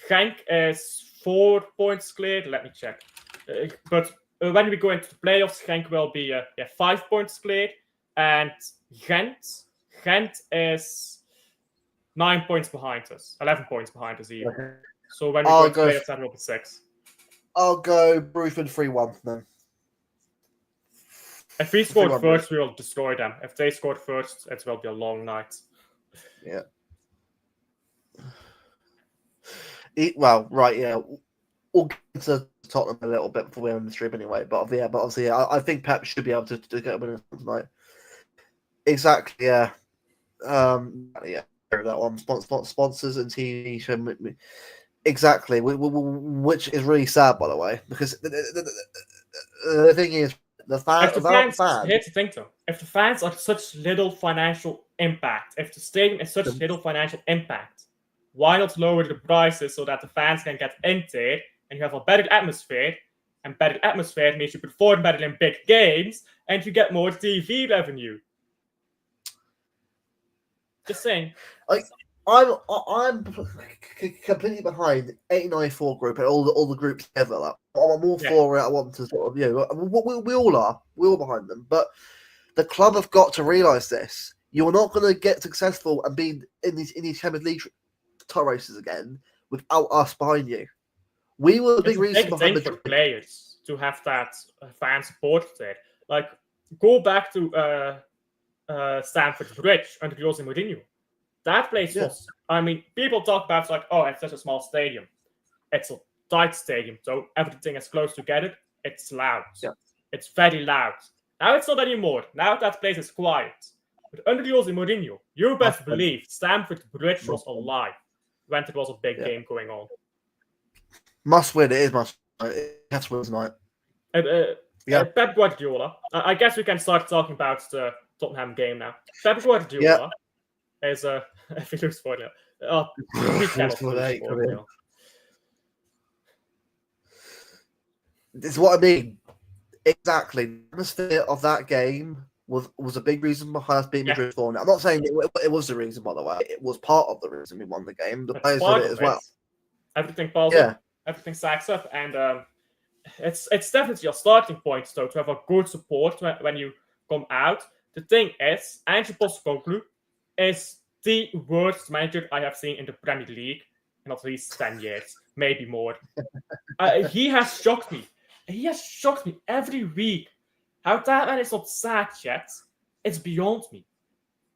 Genk is 4 points cleared. Let me check. But when we go into the playoffs, Genk will be 5 points cleared, and Gent is 9 points behind us, 11 points behind us even. Okay. So when we go into playoffs, that will be 6. I'll go Bruford 3-1 then. If we scored first, we will destroy them. If they scored first, it will be a long night. Yeah. Well, right, yeah. We'll get to Tottenham a little bit before we end the stream anyway. But obviously, I think Pep should be able to get a win tonight. Exactly, yeah. That one. Sponsors and TV show. Exactly, which is really sad, by the way, because the thing is, the fans. Here's the thing, though. If the fans are such little financial impact, if the stadium is such little financial impact, why not lower the prices so that the fans can get in there and you have a better atmosphere? And better atmosphere means you perform better in big games and you get more TV revenue. Just saying. I'm completely behind 894 group and all the groups together. Like, I'm all for it. I want to sort of, we all are. We're all behind them. But the club have got to realise this. You're not going to get successful and be in these Champions League title races again without us behind you. We were the big it's a reason big behind thing for players to have that fan support there. Like, go back to Stamford Bridge under Jose Mourinho. That place was, I mean, people talk about like, oh, it's such a small stadium. It's a tight stadium, so everything is close together. It's loud. Yeah. It's very loud. Now it's not anymore. Now that place is quiet. But under Jose Mourinho, you best believe Stamford Bridge was alive when there was a big game going on. Must win. It is must. It has to win tonight. Pep Guardiola. I guess we can start talking about the Tottenham game now. Pep Guardiola is if he loses 4-0. We cannot lose 4-0. This is what I mean. Exactly. The atmosphere of that game was a big reason behind us beating Madrid 4-0. I'm not saying it was the reason, by the way. It was part of the reason we won the game. The players did it as well. Everything piles up. Everything stacks up. And it's definitely a starting point, though, to have a good support when you come out. The thing is, Ange Postecoglou is the worst manager I have seen in the Premier League in at least 10 years, maybe more. He has shocked me. He has shocked me every week. How that man is not sacked yet, it's beyond me.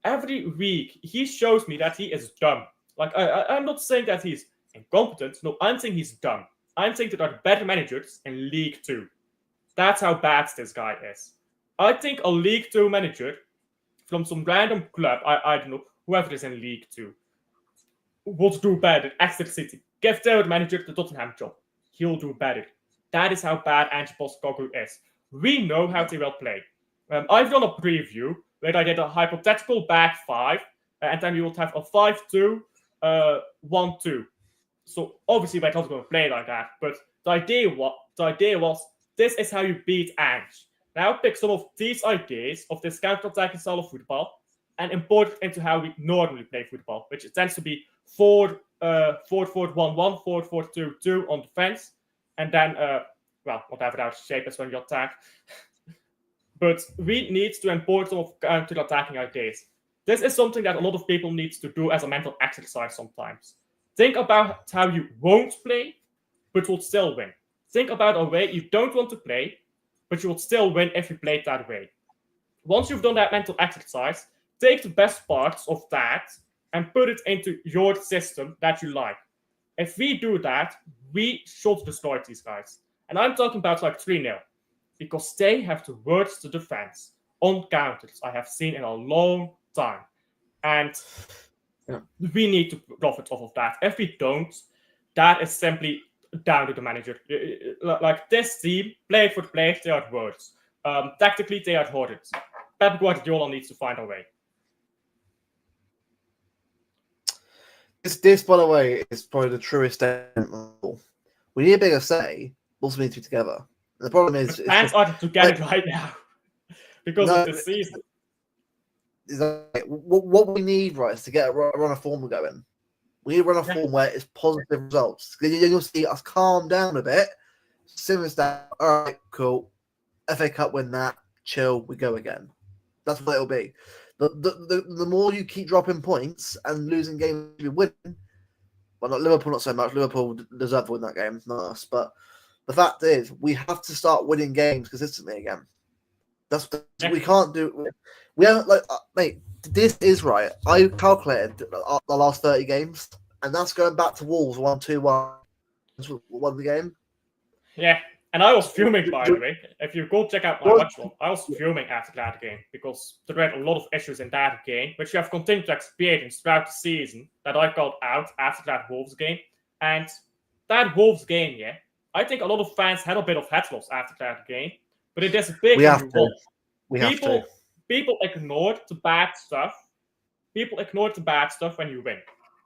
Every week, he shows me that he is dumb. Like, I'm not saying that he's incompetent. No, I'm saying he's dumb. I'm saying there are better managers in League 2. That's how bad this guy is. I think a League 2 manager from some random club, I don't know, whoever is in League 2, would do better. Exeter City. Give their manager the Tottenham job. He'll do better. That is how bad Ange Postecoglou is. We know how they will play. I've done a preview where I did a hypothetical back 5, and then we would have a 5-2, 1-2. So obviously we're not going to play like that, but the idea was this is how you beat Ange. Now pick some of these ideas of this counter-attacking style of football and import it into how we normally play football, which tends to be 4-4-1-1, 4-4-2-2 on defense, and then whatever that shape is when you attack. But we need to import some of counter-attacking ideas. This is something that a lot of people need to do as a mental exercise sometimes. Think about how you won't play, but will still win. Think about a way you don't want to play, but you will still win if you play that way. Once you've done that mental exercise, take the best parts of that and put it into your system that you like. If we do that, we should destroy these guys. And I'm talking about like 3-0, because they have the worst defense on counters I have seen in a long time. And we need to profit off of that. If we don't, that is simply down to the manager. Like this team, play for play, they are worse. Tactically, they are horrid. Pep Guardiola needs to find a way. This, by the way, is probably the truest statement. We need a bigger say. Also need to be together. The problem is, the fans aren't together right now because of this season. What we need, right, is to get a run of form going. We need a run of form where it's positive results. You'll see us calm down a bit, simmer down. All right, cool. FA Cup win that. Chill. We go again. That's what it'll be. The more you keep dropping points and losing games you win, well, not Liverpool, not so much. Liverpool deserve to win that game, not us. But the fact is, we have to start winning games consistently again. We can't do. We haven't mate. This is right. I calculated the last 30 games, and that's going back to Wolves 1-2-1. Won the game. Yeah, and I was fuming, by the way. If you go check out my watch log, I was fuming after that game because there were a lot of issues in that game, which we have continued to experience throughout the season that I called out after that Wolves game. And that Wolves game, I think a lot of fans had a bit of head loss after that game. But it is big. People ignored the bad stuff. People ignored the bad stuff when you win.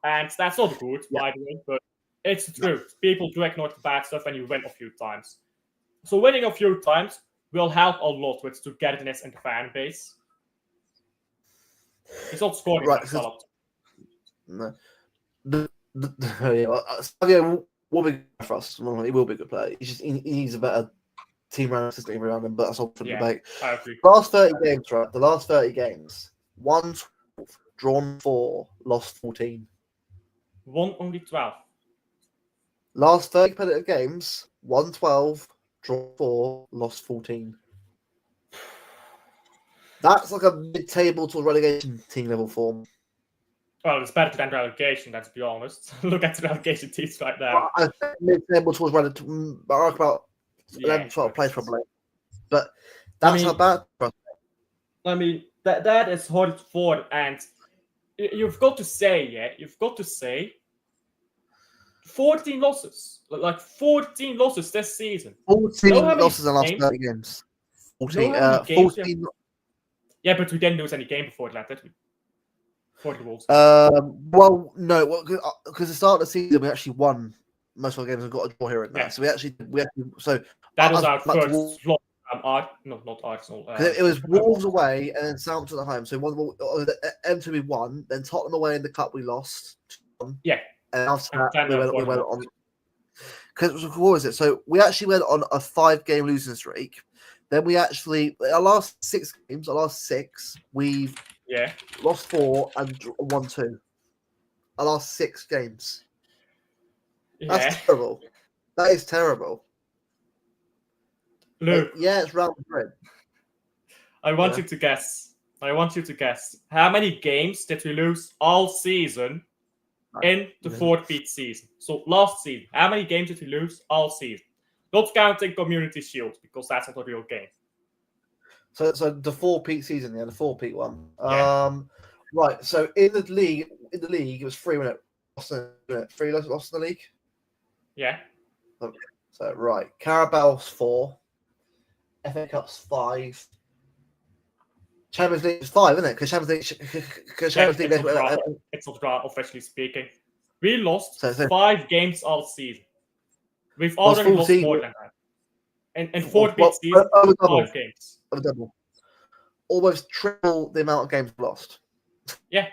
And that's not good, by the way, but it's the truth. People do ignore the bad stuff when you win a few times. So winning a few times will help a lot with togetherness in the fan base. It's not scoring like Salah. No. Savio will be good for us. He will be a good player. He needs a better team system around him, but that's all for the debate. I agree. Last 30 games, right? The last 30 games, 1-12, drawn 4, lost 14. Won only 12. Last 30 competitive games, won 12, draw 4, lost 14. That's like a mid-table to relegation team level form. Well, it's better than relegation, let's be honest. Look at the relegation teams right now. I think mid-table towards relegation, about 11, 12 players probably. But that's how bad. I mean, that is hard for, and you've got to say, 14 losses. Like 14 losses this season. 14 losses in the last 30 games. 14. Yeah, but we didn't lose any game before that, did we? For the Wolves. Well, no, because the start of the season we actually won most of our games and got a draw here and there. Yeah. So we actually so that was our first flop. Not Arsenal. It was Wolves away and then Southampton at home. So M2 we won, then Tottenham away in the cup we lost. Yeah. And after that we went on. Because what was it? So we actually went on a 5-game losing streak. Then we actually our last 6 games, we've lost 4 and won 2. Our last 6 games. That's terrible. That is terrible. Luke, it's round 3. I want you to guess. How many games did we lose all season in the 4-beat season? So last season, how many games did we lose all season? Not counting Community Shield, because that's not a real game. So the 4-peat season, the 4-peat one. Yeah. Right. So in the league, it was 3 minutes. 3 lost in the league. Yeah. So right, Carabao's 4, FA Cup's 5, Champions League is 5, isn't it? Because Champions League. It's not officially speaking. We lost 5 games all season. We've already lost more than that. And 4-beat season, 5 games. Double. Almost triple the amount of games lost. Yeah,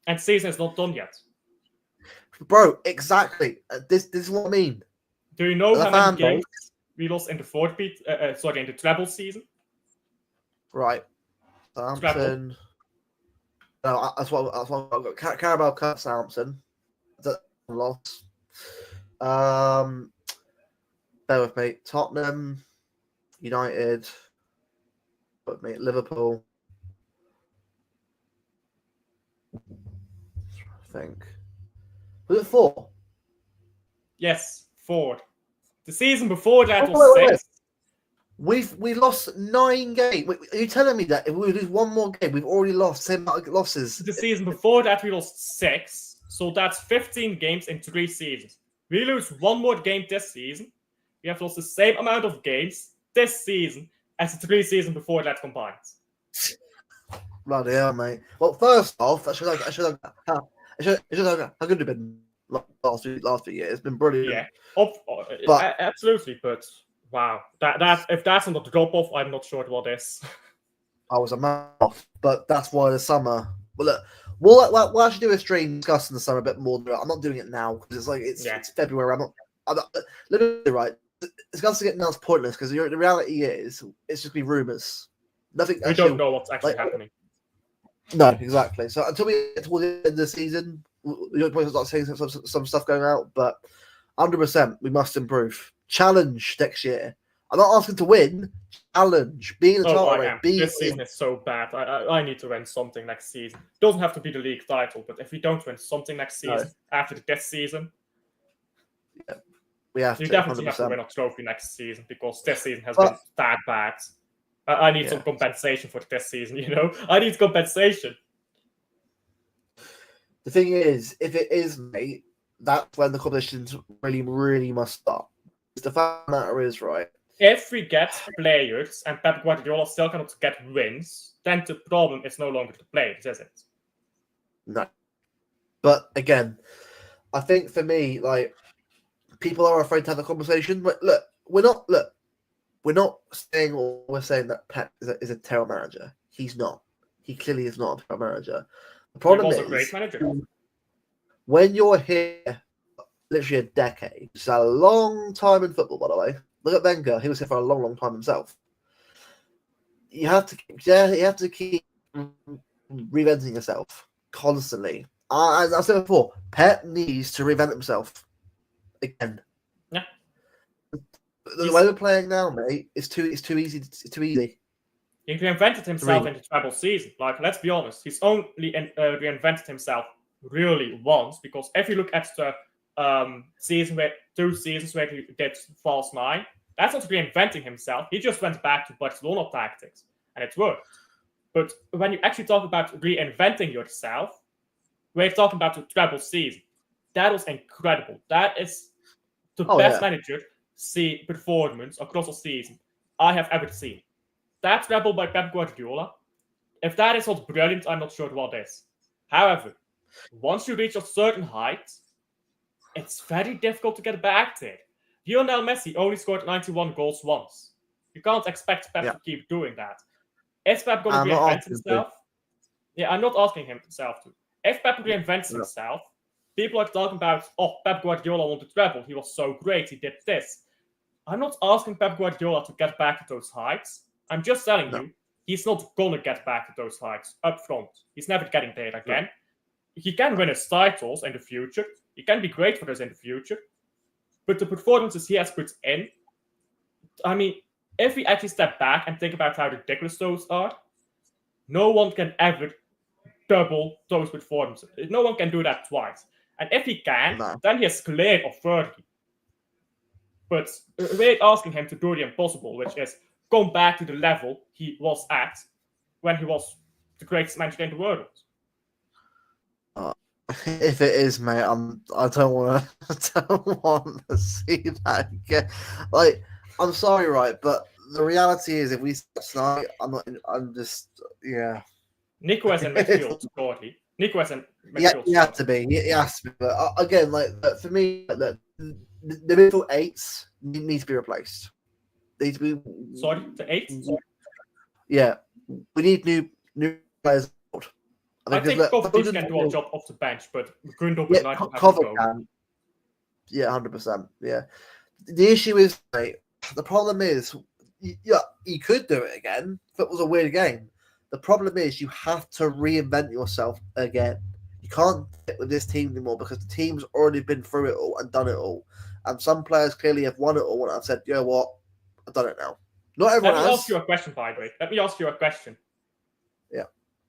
and season is not done yet. Bro, exactly. This is what I mean. Do you know how many games we lost in the 4-beat? In the treble season? Right. Southampton. No, that's what I've got. Carabao Cup, Southampton. That's a loss. Bear with me. Tottenham, United. With me, Liverpool. I think. Was it 4? Yes, 4. The season before that was 6. We lost 9 games. Are you telling me that if we lose one more game, we've already lost the same amount of losses? The season before that, we lost 6. So that's 15 games in 3 seasons. We lose one more game this season. We have lost the same amount of games this season as the 3 seasons before that combined. Bloody hell, mate. Well, first off, I should have how good have it been last few years? It's been brilliant. Yeah, absolutely. But wow, that if that's not a drop off, I'm not sure what is. I was a mouth, but that's why the summer. Well, look, we'll actually do a stream discussing the summer a bit more. I'm not doing it now because it's February. I'm not literally right. Discussing it now is pointless because the reality is it's just be rumors. Nothing. We don't know what's actually happening. No, exactly. So until we get towards the end of the season, you'll probably start seeing some stuff going out. But 100%, we must improve. Challenge next year. I'm not asking to win. Challenge. Being a title. This season is so bad. I need to win something next season. It doesn't have to be the league title, but if we don't win something next season after this season, we have to. Definitely 100%. Have to win a trophy next season because this season has been that bad. I need some compensation for this season, I need compensation. The thing is, if it is, mate, that's when the competitions really, really must start. The fact of the matter is, right, if we get players and Pep Guardiola still cannot get wins, then the problem is no longer the players, is it? No. But again, I think for me, people are afraid to have a conversation. But look, we're not saying that Pep is a terrible manager. He's not. He clearly is not a terrible manager. The problem is, a great manager. When you're here literally a decade, it's a long time in football, by the way. Look at Wenger. He was here for a long, long time himself. You have to keep reinventing yourself constantly. As I said before, Pep needs to reinvent himself again. The way we're playing now, mate, it's too easy. It's too easy. He reinvented himself in the treble season. Like, let's be honest, he's only reinvented himself really once, because if you look at the two seasons where he did false nine, that's not reinventing himself. He just went back to Barcelona tactics, and it worked. But when you actually talk about reinventing yourself, we're talking about the treble season. That was incredible. That is the best manager performance across a season I have ever seen. That treble by Pep Guardiola, if that is not brilliant, I'm not sure what is. However, once you reach a certain height, it's very difficult to get back there. Lionel Messi only scored 91 goals once. You can't expect Pep to keep doing that. Is Pep going to reinvent himself? Yeah, I'm not asking himself to. If Pep reinvents himself, people are talking about, Pep Guardiola won the treble. He was so great. He did this. I'm not asking Pep Guardiola to get back to those heights. I'm just telling you, he's not going to get back to those heights up front. He's never getting there again. No. He can win his titles in the future. He can be great for us in the future. But the performances he has put in, I mean, if we actually step back and think about how ridiculous those are, no one can ever double those performances. No one can do that twice. And if he can, then he has cleared authority. But we're asking him to do the impossible, which is come back to the level he was at when he was the greatest manager in the world. If it is, mate, I don't want to see that again. Like, I'm sorry, right, but the reality is, if we start tonight, I'm just. Nico has a midfield, Gordy. Nico has a midfield. He has to be. He has to be. But again, like for me, the midfield eights need to be replaced. They need to be. Sorry, the eights. Yeah, we need new players. I think Kovacic can do a job off the bench, but Gundo would like to have to go. Can. Yeah, 100%. Yeah. The issue is, mate, the problem is, you could do it again if it was a weird game. The problem is you have to reinvent yourself again. You can't fit with this team anymore because the team's already been through it all and done it all. And some players clearly have won it all and I've said, you know what, I've done it now. Not everyone has. Let me ask you a question, by the way. Let me ask you a question. Yeah.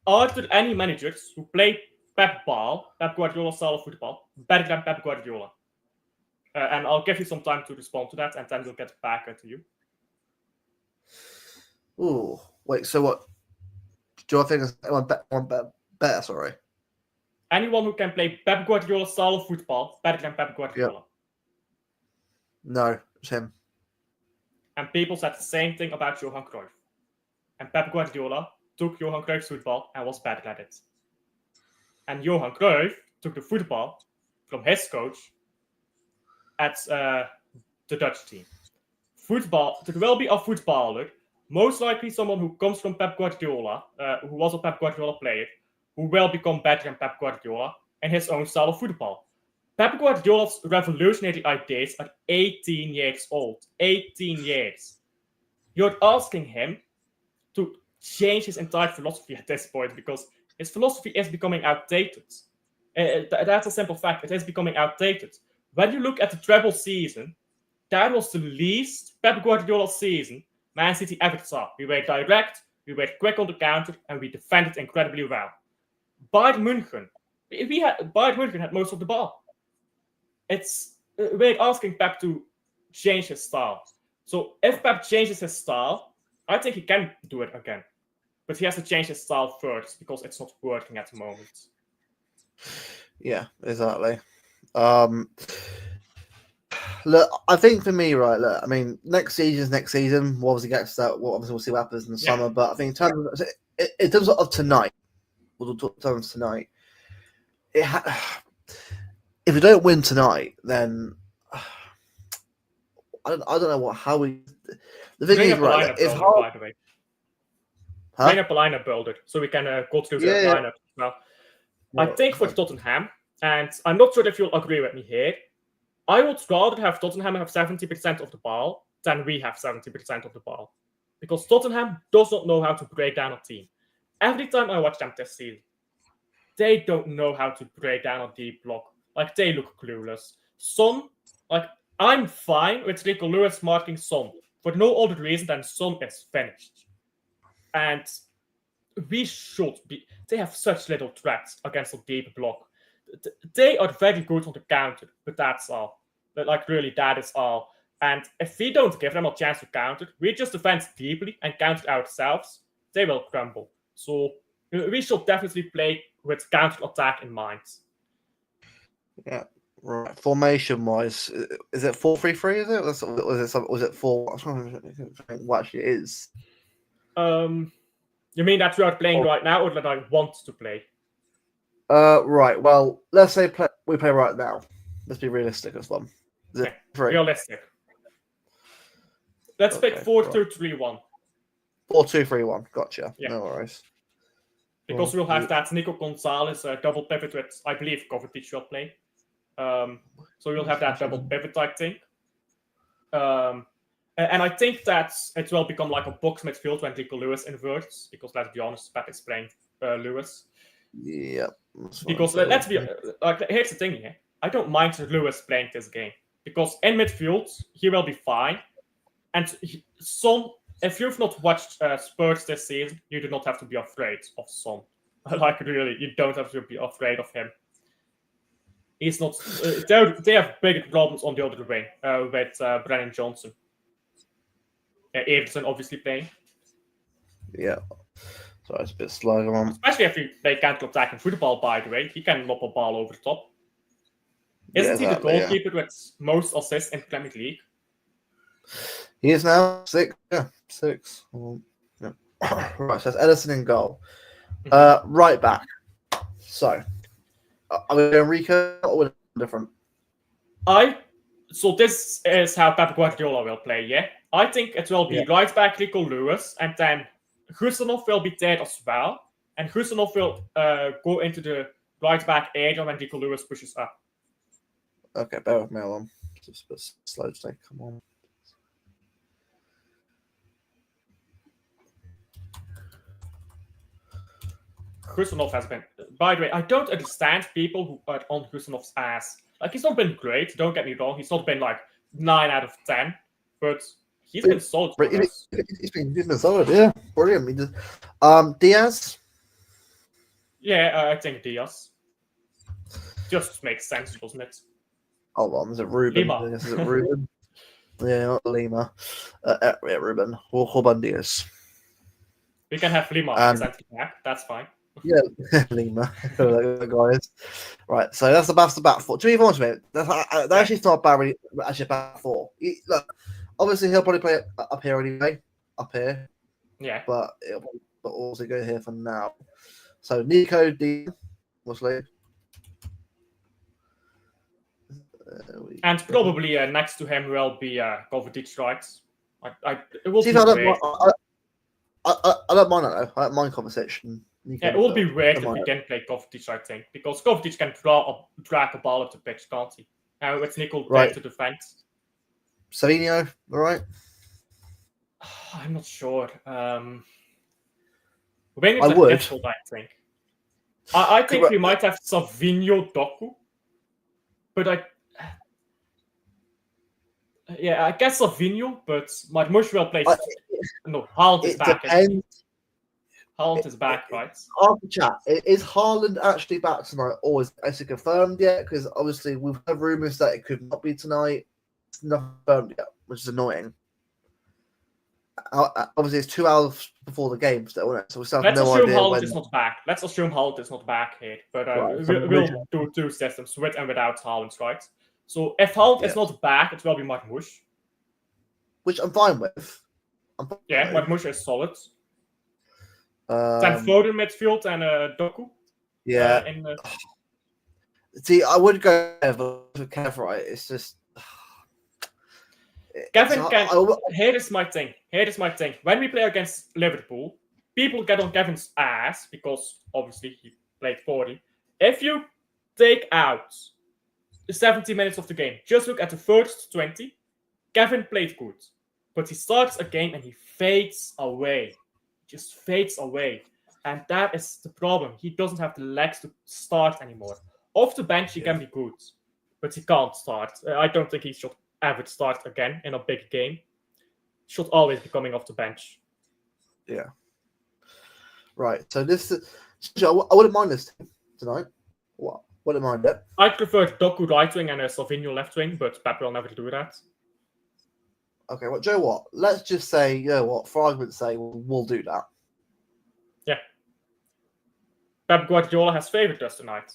Are there any managers who play Pep Guardiola style of football, better than Pep Guardiola? And I'll give you some time to respond to that, and then we'll get back to you. Ooh, wait. So what? Do you think anyone better? Sorry. Anyone who can play Pep Guardiola style of football better than Pep Guardiola? Yep. No, it's him. And people said the same thing about Johan Cruyff. And Pep Guardiola took Johan Cruyff's football and was better at it. And Johan Cruyff took the football from his coach at the Dutch team. Football, there will be a footballer, most likely someone who comes from Pep Guardiola, who was a Pep Guardiola player, who will become better than Pep Guardiola in his own style of football. Pep Guardiola's revolutionary ideas are 18 years old. 18 years. You're asking him to change his entire philosophy at this point because his philosophy is becoming outdated. That's a simple fact. It is becoming outdated. When you look at the treble season, that was the least Pep Guardiola season Man City ever saw. We were direct, we were quick on the counter, and we defended incredibly well. Bayern München had most of the ball. We're asking Pep to change his style. So if Pep changes his style, I think he can do it again. But he has to change his style first because it's not working at the moment. Yeah, exactly. Look, I think for me, right, look, I mean, next season. We'll obviously get to that. We'll see what happens in the summer. But I think in terms of tonight, we'll talk terms tonight. If we don't win tonight, then I don't know how we. The thing is, right, it's hard. By the way. Bring up a lineup builder so we can go through the lineup as well. I think for Tottenham, and I'm not sure if you'll agree with me here, I would rather have Tottenham have 70% of the ball than we have 70% of the ball. Because Tottenham does not know how to break down a team. Every time I watch them this season, they don't know how to break down a deep block. Like, they look clueless. Son, like, I'm fine with Rico Lewis marking Son for no other reason than Son is finished. And we should be. They have such little threats against a deep block. They are very good on the counter, but that's all. Like, really, that is all. And if we don't give them a chance to counter, we just defend deeply and counter ourselves, they will crumble. So we should definitely play with counter attack in mind. Yeah. Right. Formation-wise, is it 4-3-3? Is it? Was it 4? I'm trying to think what actually it is. You mean that we are playing right now, or that I want to play? Right. Well, let's say we play right now. Let's be realistic as well. Okay. Realistic. Let's pick 4-2-3-1. 4-2-3-1. Gotcha. Yeah. No worries. Because we'll have that Nico Gonzalez double pivot with, I believe, Kovacic will play. So we'll have that double pivot, I think. And I think that it will become like a box midfield when Rico Lewis inverts, because let's be honest, Pep is playing Lewis. Yeah. Because let's be here's the thing here. I don't mind Lewis playing this game, because in midfield he will be fine. And if you've not watched Spurs this season, you do not have to be afraid of Son. Like, really, you don't have to be afraid of him. He's not. They have bigger problems on the other wing with Brennan Johnson. Ederson obviously playing. Yeah. So it's a bit slow. Especially if you play counter-attack in football, by the way. He can lob a ball over the top. Isn't he the goalkeeper with most assists in the Premier League? He is now 6. Yeah, 6. Yeah. Right, so that's Ederson in goal. Right back. So, are we going Rico or different? So this is how Pep Guardiola will play, yeah? I think it will be right back Rico Lewis, and then Husanov will be there as well. And Husanov will go into the right back area when Rico Lewis pushes up. Okay, bear with me, Alan. Just a bit slow today. Come on. Husanov has been... By the way, I don't understand people who are on Husanov's ass. Like, he's not been great, don't get me wrong. He's not been, like, 9 out of 10. But he's been solid. He's been solid, yeah. Brilliant. Diaz? Yeah, I think Diaz. Just makes sense, doesn't it? Hold on, is it Ruben? Lima. Is it Ruben? Yeah, not Lima. Yeah, Ruben. Ruben Diaz. We can have Lima centre back. That's fine. Yeah, Lima. Guys. Right, so that's the back four. To be honest with you, that actually not bad. Really, actually, back four. Look, obviously he'll probably play up here anyway. Up here. Yeah. But it'll also go here for now. So Nico D. Obviously. And probably next to him will be Kovacic, right? It will See, be I don't mind that though. I don't mind conversation. Yeah, it will be weird if we can play Kovacic, I think, because Kovacic can drag a ball up the pitch, can't he? With Nico right to defend. Savinho, all right? I'm not sure. I would. Difficult, I think. I think we might have Savinho Doku, but I guess Savinho, but Marmoush will play. No, Haaland is back. Haaland is back, right? After chat, is Haaland actually back tonight, or is it confirmed yet? Because obviously we've heard rumours that it could not be tonight. It's not confirmed yet, which is annoying. Obviously, it's 2 hours before the game still, isn't it? So we still have no idea. Let's assume Haaland is not back here, but we'll do 2 systems, with and without Haaland, right? So if Haaland is not back, it will be Marmoush. Which I'm fine with. Marmoush is solid. Then Foden midfield and Doku. Yeah. See, I would go with Kev, right? It's just... Kevin Here is my thing. When we play against Liverpool, people get on Kevin's ass because obviously he played 40. If you take out the 70 minutes of the game, just look at the first 20. Kevin played good, but he starts a game and he fades away. Just fades away, and that is the problem. He doesn't have the legs to start anymore. Off the bench, he can be good, but he can't start. I don't think he should average start again in a big game, should always be coming off the bench. Yeah. Right. So this is. I wouldn't mind this team tonight. What? Wouldn't mind it. I prefer Doku right wing and Salvinho left wing, but Pep will never do that. Okay. Well, Joe, what? Let's just say, you know what? For argument's sake, we'll do that. Yeah. Pep Guardiola has favoured us tonight.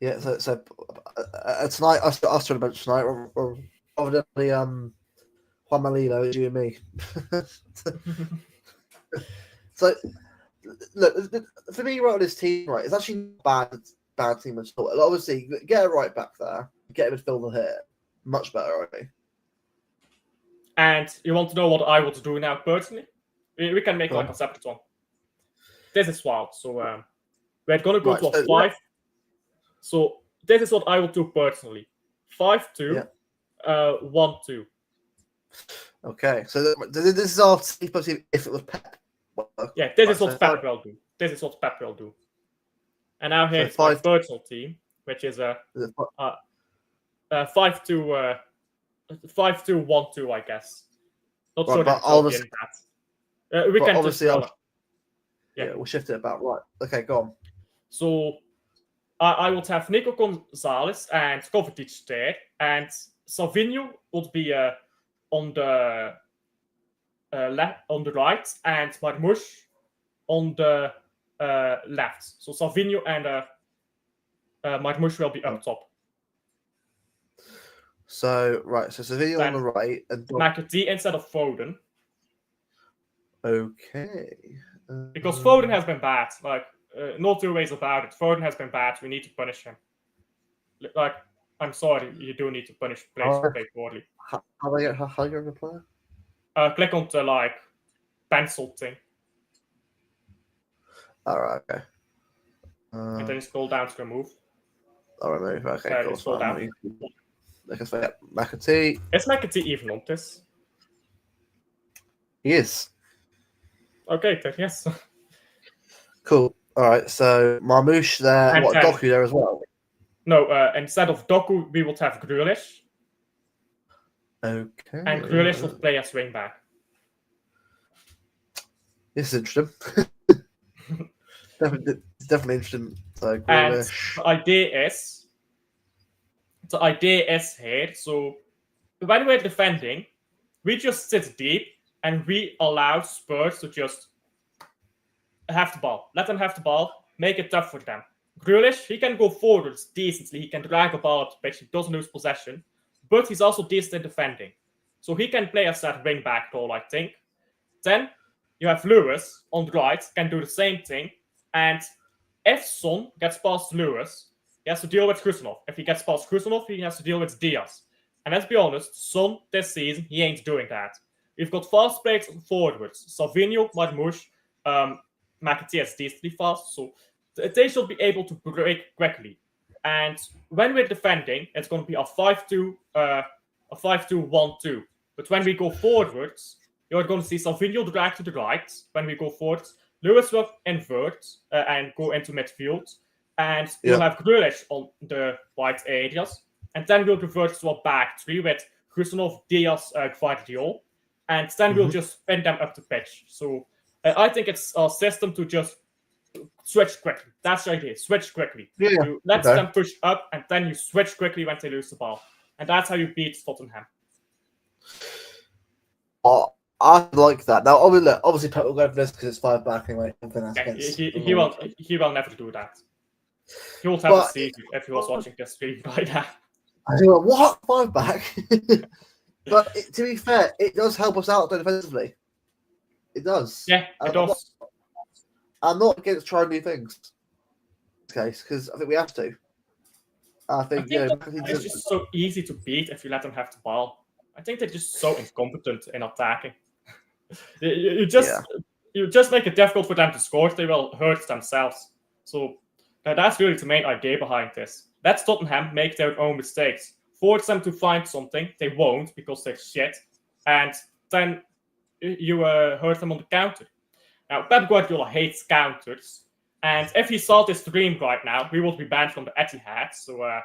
Yeah. So tonight, us to the bench tonight, or evidently, Juan Malino, it's you and me. So, look, for me, right on this team, right, it's actually not bad team at all. Obviously, get it right back there, get a midfielder here, much better already. And you want to know what I would do now personally? We can make like a separate one. This is wild. So we're gonna go to a 5. So this is what I will do personally: 5-2, 1-2. Okay, so this is our team if it was Pep. Yeah, this is what Pep will do. This is what Pep will do. And now here's my personal team, which is a 5-2, 5-2-1-2, I guess. Not sure that it's that. We can obviously, just we'll shift it about right. Okay, go on. So I would have Nico Gonzalez and Kovacic there, and Salvinho would be on the left, on the right, and Marmoush on the left. So Salvinho and Marmoush will be up top. So Salvinho on the right and McAtee instead of Foden. Okay. Because Foden has been bad. Like, no two ways about it. Foden has been bad. We need to punish him. Like, I'm sorry, you do need to punish players who play poorly. How do you get the player? Click on the pencil thing. Alright, okay. And then you scroll down to remove. I'll remove. Okay, cool. Scroll down. Like I say, McAtee. Is McAtee even on this? He is. Okay, then yes. Cool. Alright, so Marmoush there. And Doku there as well? No, instead of Doku, we would have Grealish. Okay. And Grealish would play as wing back. This is interesting. definitely interesting. So and the idea is here. So when we're defending, we just sit deep and we allow Spurs to just have the ball. Let them have the ball. Make it tough for them. Grealish, he can go forwards decently. He can drag a ball up the pitch. He doesn't lose possession. But he's also decent in defending. So he can play as that wing back role, I think. Then you have Lewis on the right, can do the same thing. And if Son gets past Lewis, he has to deal with Kusanov. If he gets past Kusanov, he has to deal with Diaz. And let's be honest, Son this season, he ain't doing that. We've got fast players forwards. Salvinho, Marmoush, McAtee is decently fast. So they should be able to break quickly. And when we're defending, it's going to be a 5-2, a 5-2-1-2. But when we go forwards, you're going to see Salvinho drag to the right. When we go forwards, Lewis will invert and go into midfield. And you'll have Grealish on the wide areas. And then we'll revert to a back three with Kusanov, Diaz, Gvardiol. And then we'll just spin them up the pitch. So I think it's a system to just switch quickly. That's the idea. Switch quickly. You let them push up, and then you switch quickly when they lose the ball. And that's how you beat Tottenham. I like that. Now, obviously, Pep will go for this because it's 5 back anyway. He will never do that. He will have a seat if he was watching this stream by now. I think, what? 5 back? But to be fair, it does help us out defensively. It does. Yeah, it does. I'm not against trying new things in this case because I think we have to. I think it's just so easy to beat if you let them have the ball. I think they're just so incompetent in attacking. you just make it difficult for them to score. They will hurt themselves. So that's really the main idea behind this. Let Tottenham make their own mistakes. Force them to find something. They won't because they're shit. And then you hurt them on the counter. Now, Pep Guardiola hates counters. And if he saw this stream right now, we would be banned from the Etihad. So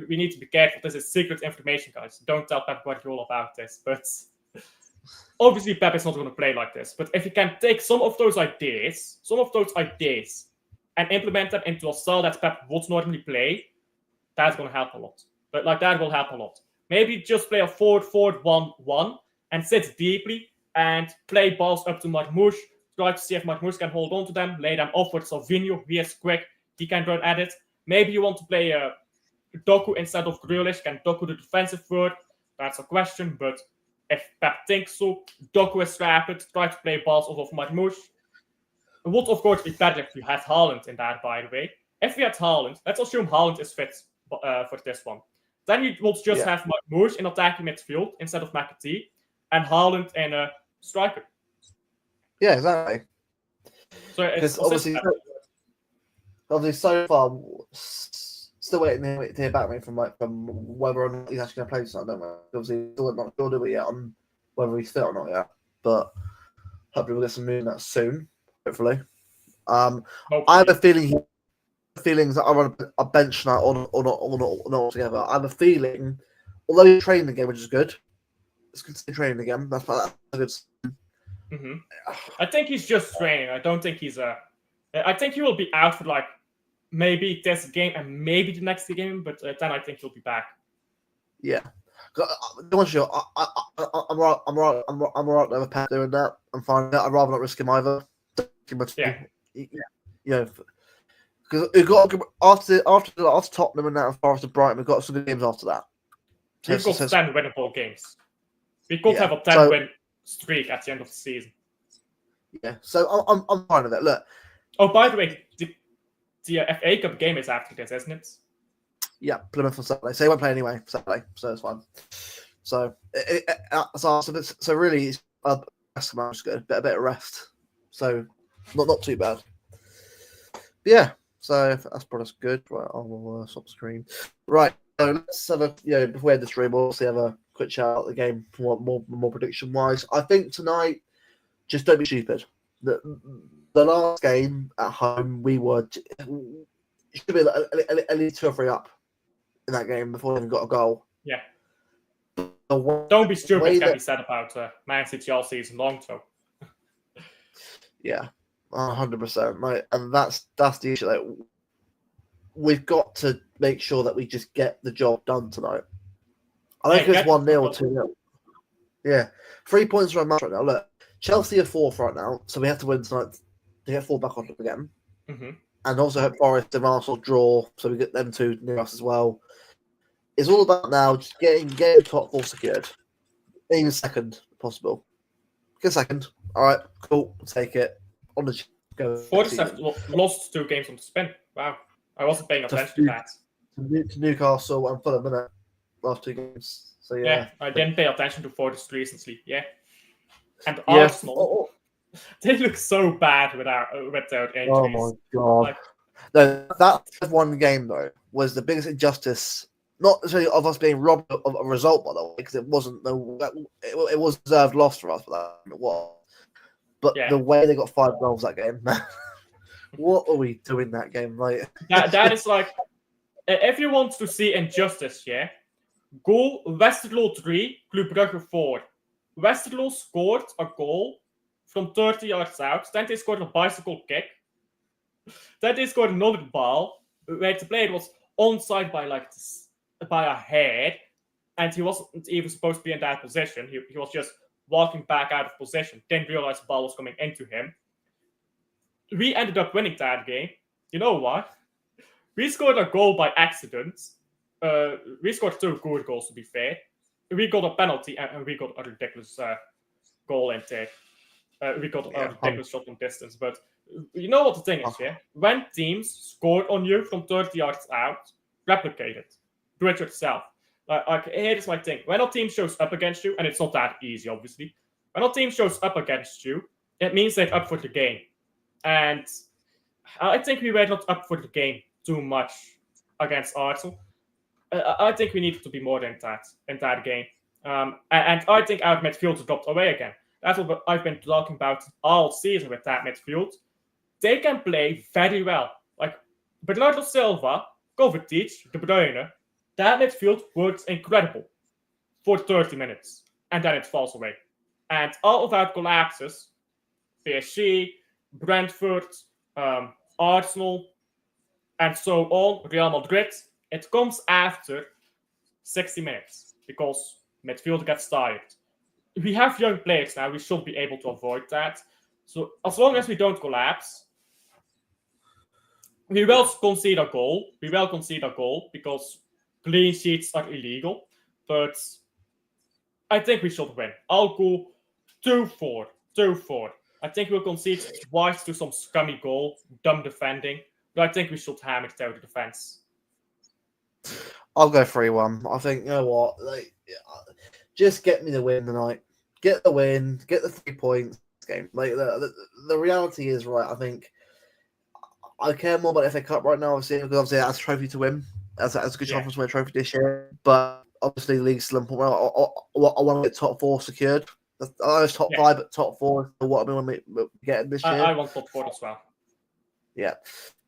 we need to be careful. This is secret information, guys. Don't tell Pep Guardiola about this. But obviously, Pep is not going to play like this. But if he can take some of those ideas, and implement them into a style that Pep would normally play, that's going to help a lot. But that will help a lot. Maybe just play a 4-4-1-1 and sit deeply and play balls up to Marmoush. Try to see if Marmoush can hold on to them, lay them off with Salvinho. He is quick. He can run at it. Maybe you want to play Doku instead of Grealish. Can Doku the defensive third? That's a question. But if Pep thinks so, Doku is rapid. Try to play balls off of Marmoush. It would, of course, be better if you had Haaland in that, by the way. If we had Haaland, let's assume Haaland is fit for this one. Then you would just have Marmoush in attacking midfield instead of McAtee, and Haaland in a striker. Yeah, exactly. So it's obviously so far, still waiting to hear back from whether or not he's actually going to play tonight. Don't we? Obviously, still not sure do we yet on whether he's fit or not yet. But hopefully we'll get some news on that soon. Hopefully, I have a feeling feelings that I run a bench night or not altogether. I have a feeling, although he's training again, which is good. It's good to see training again. That's a good. Mm-hmm. I think he's just training. I don't think he's I think he will be out for maybe this game and maybe the next game, but then I think he'll be back. Yeah, I'm right with Pep doing that. I'm fine with that. I'd rather not risk him either. Yeah. Because we've got after Tottenham and that, Forest and Brighton, we've got some good games after that. So we've got 10 winnable games. We could have a 10-win streak at the end of the season. Yeah, so I'm fine with it. Look. Oh, by the way, the FA Cup game is after this, isn't it? Yeah, Plymouth on Saturday. So he won't play anyway Saturday, so it's fine. So so really, rest is good. A bit of rest. So not too bad. But yeah. So that's probably good. Right, I'll stop the screen. Right, so let's have before we end the stream, we'll also have a quick chat about the game for more prediction wise. I think tonight, just don't be stupid. The last game at home, we should be at least 2 or 3 up in that game before we even got a goal. Yeah. Don't be stupid. Can be said about Man City all season long, though. Yeah. 100%, right, and that's the issue. We've got to make sure that we just get the job done tonight. I think it's 1-0 or 2-0. Yeah, 3 points from a match right now. Look, Chelsea are 4th right now, so we have to win tonight to get 4 back on top again. Mm-hmm. And also hope Forest and Arsenal draw, so we get them 2 near us as well. It's all about now just getting top 4 secured, even second if possible. Get second. All right, cool. We'll take it. On the go. Forest have lost 2 games on the spin. Wow, I wasn't paying attention to that. To Newcastle and Fulham, innit? Last 2 games. So yeah, I didn't pay attention to Forest recently. Yeah, and Arsenal, they look so bad without injuries. Oh my god! No, that 1 game though was the biggest injustice. Not necessarily of us being robbed of a result, by the way, because it wasn't. It was deserved loss for us, but it was. But the way they got 5 goals that game, what are we doing that game? Like that is if you want to see injustice, goal Westerlo 3, Club Brugge 4. Westerlo scored a goal from 30 yards out. Then they scored a bicycle kick. Then they scored another ball where the player was onside by a hair, and he wasn't even supposed to be in that position. He was just walking back out of position, didn't realize the ball was coming into him. We ended up winning that game. You know what? We scored a goal by accident. We scored 2 good goals, to be fair. We got a penalty, and we got a ridiculous goal in there. We got a ridiculous shot from distance. But you know what the thing is, when teams scored on you from 30 yards out, replicate it. Do it yourself. Here's my thing. When a team shows up against you, and it's not that easy, obviously. When a team shows up against you, it means they're up for the game. And I think we were not up for the game too much against Arsenal. I think we needed to be more than that in that game. And I think our midfield dropped away again. That's what I've been talking about all season with that midfield. They can play very well. Like Bernardo Silva, Kovacic, De Bruyne, that midfield works incredible for 30 minutes, and then it falls away. And all of that collapses. PSG, Brentford, Arsenal, and so on, Real Madrid, it comes after 60 minutes because midfield gets tired. We have young players now, we should be able to avoid that. So as long as we don't collapse, we will concede a goal. We will concede a goal because clean sheets are illegal. But I think we should win. I'll go 2-4. 2-4. I think we'll concede twice to some scummy goal, dumb defending. But I think we should hammer it out the defense. I'll go 3-1. I think, you know what? Just get me the win tonight. Get the win. Get the 3 points. Game. The reality is, right, I think I care more about the FA Cup right now, obviously, because obviously that's a trophy to win. That's a good chance to win a trophy this year. But obviously, league slump. Well, I want to get top 4 secured. I know it's top 5, but top 4 is what I want to get this year. I want top 4 as well. Yeah.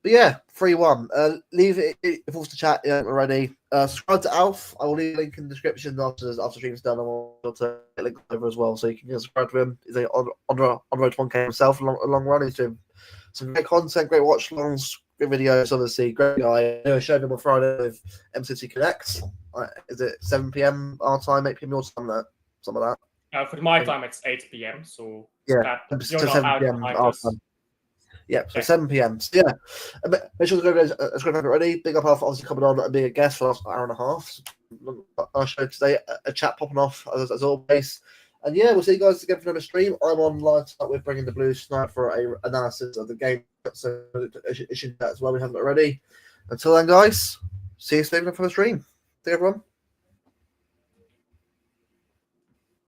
But yeah, 3-1. Leave it if you want to chat already. Subscribe to Alf. I will leave a link in the description after the stream's done. I want to link over as well, so you can subscribe to him. He's on road to 1K himself, a long run. He's doing some great content, great watch-alongs, great videos. Obviously, great guy. I showed him on Friday with MCT Connect. Is it 7 p.m. our time, 8 p.m. your time? Something like that. For my time, it's 8 p.m. So yeah, you're not 7 p.m. our time. Yeah, so 7 p.m. So yeah, make sure to go subscribe if you're ready. Big up Alf, obviously coming on and being a guest for the last hour and a half. Our show today, a chat popping off as always. And yeah, we'll see you guys again for another stream. I'm online tonight with Bringing the Blues tonight for a analysis of the game. So it should that as well. We haven't already. Until then, guys, see you soon for the stream. See you, everyone.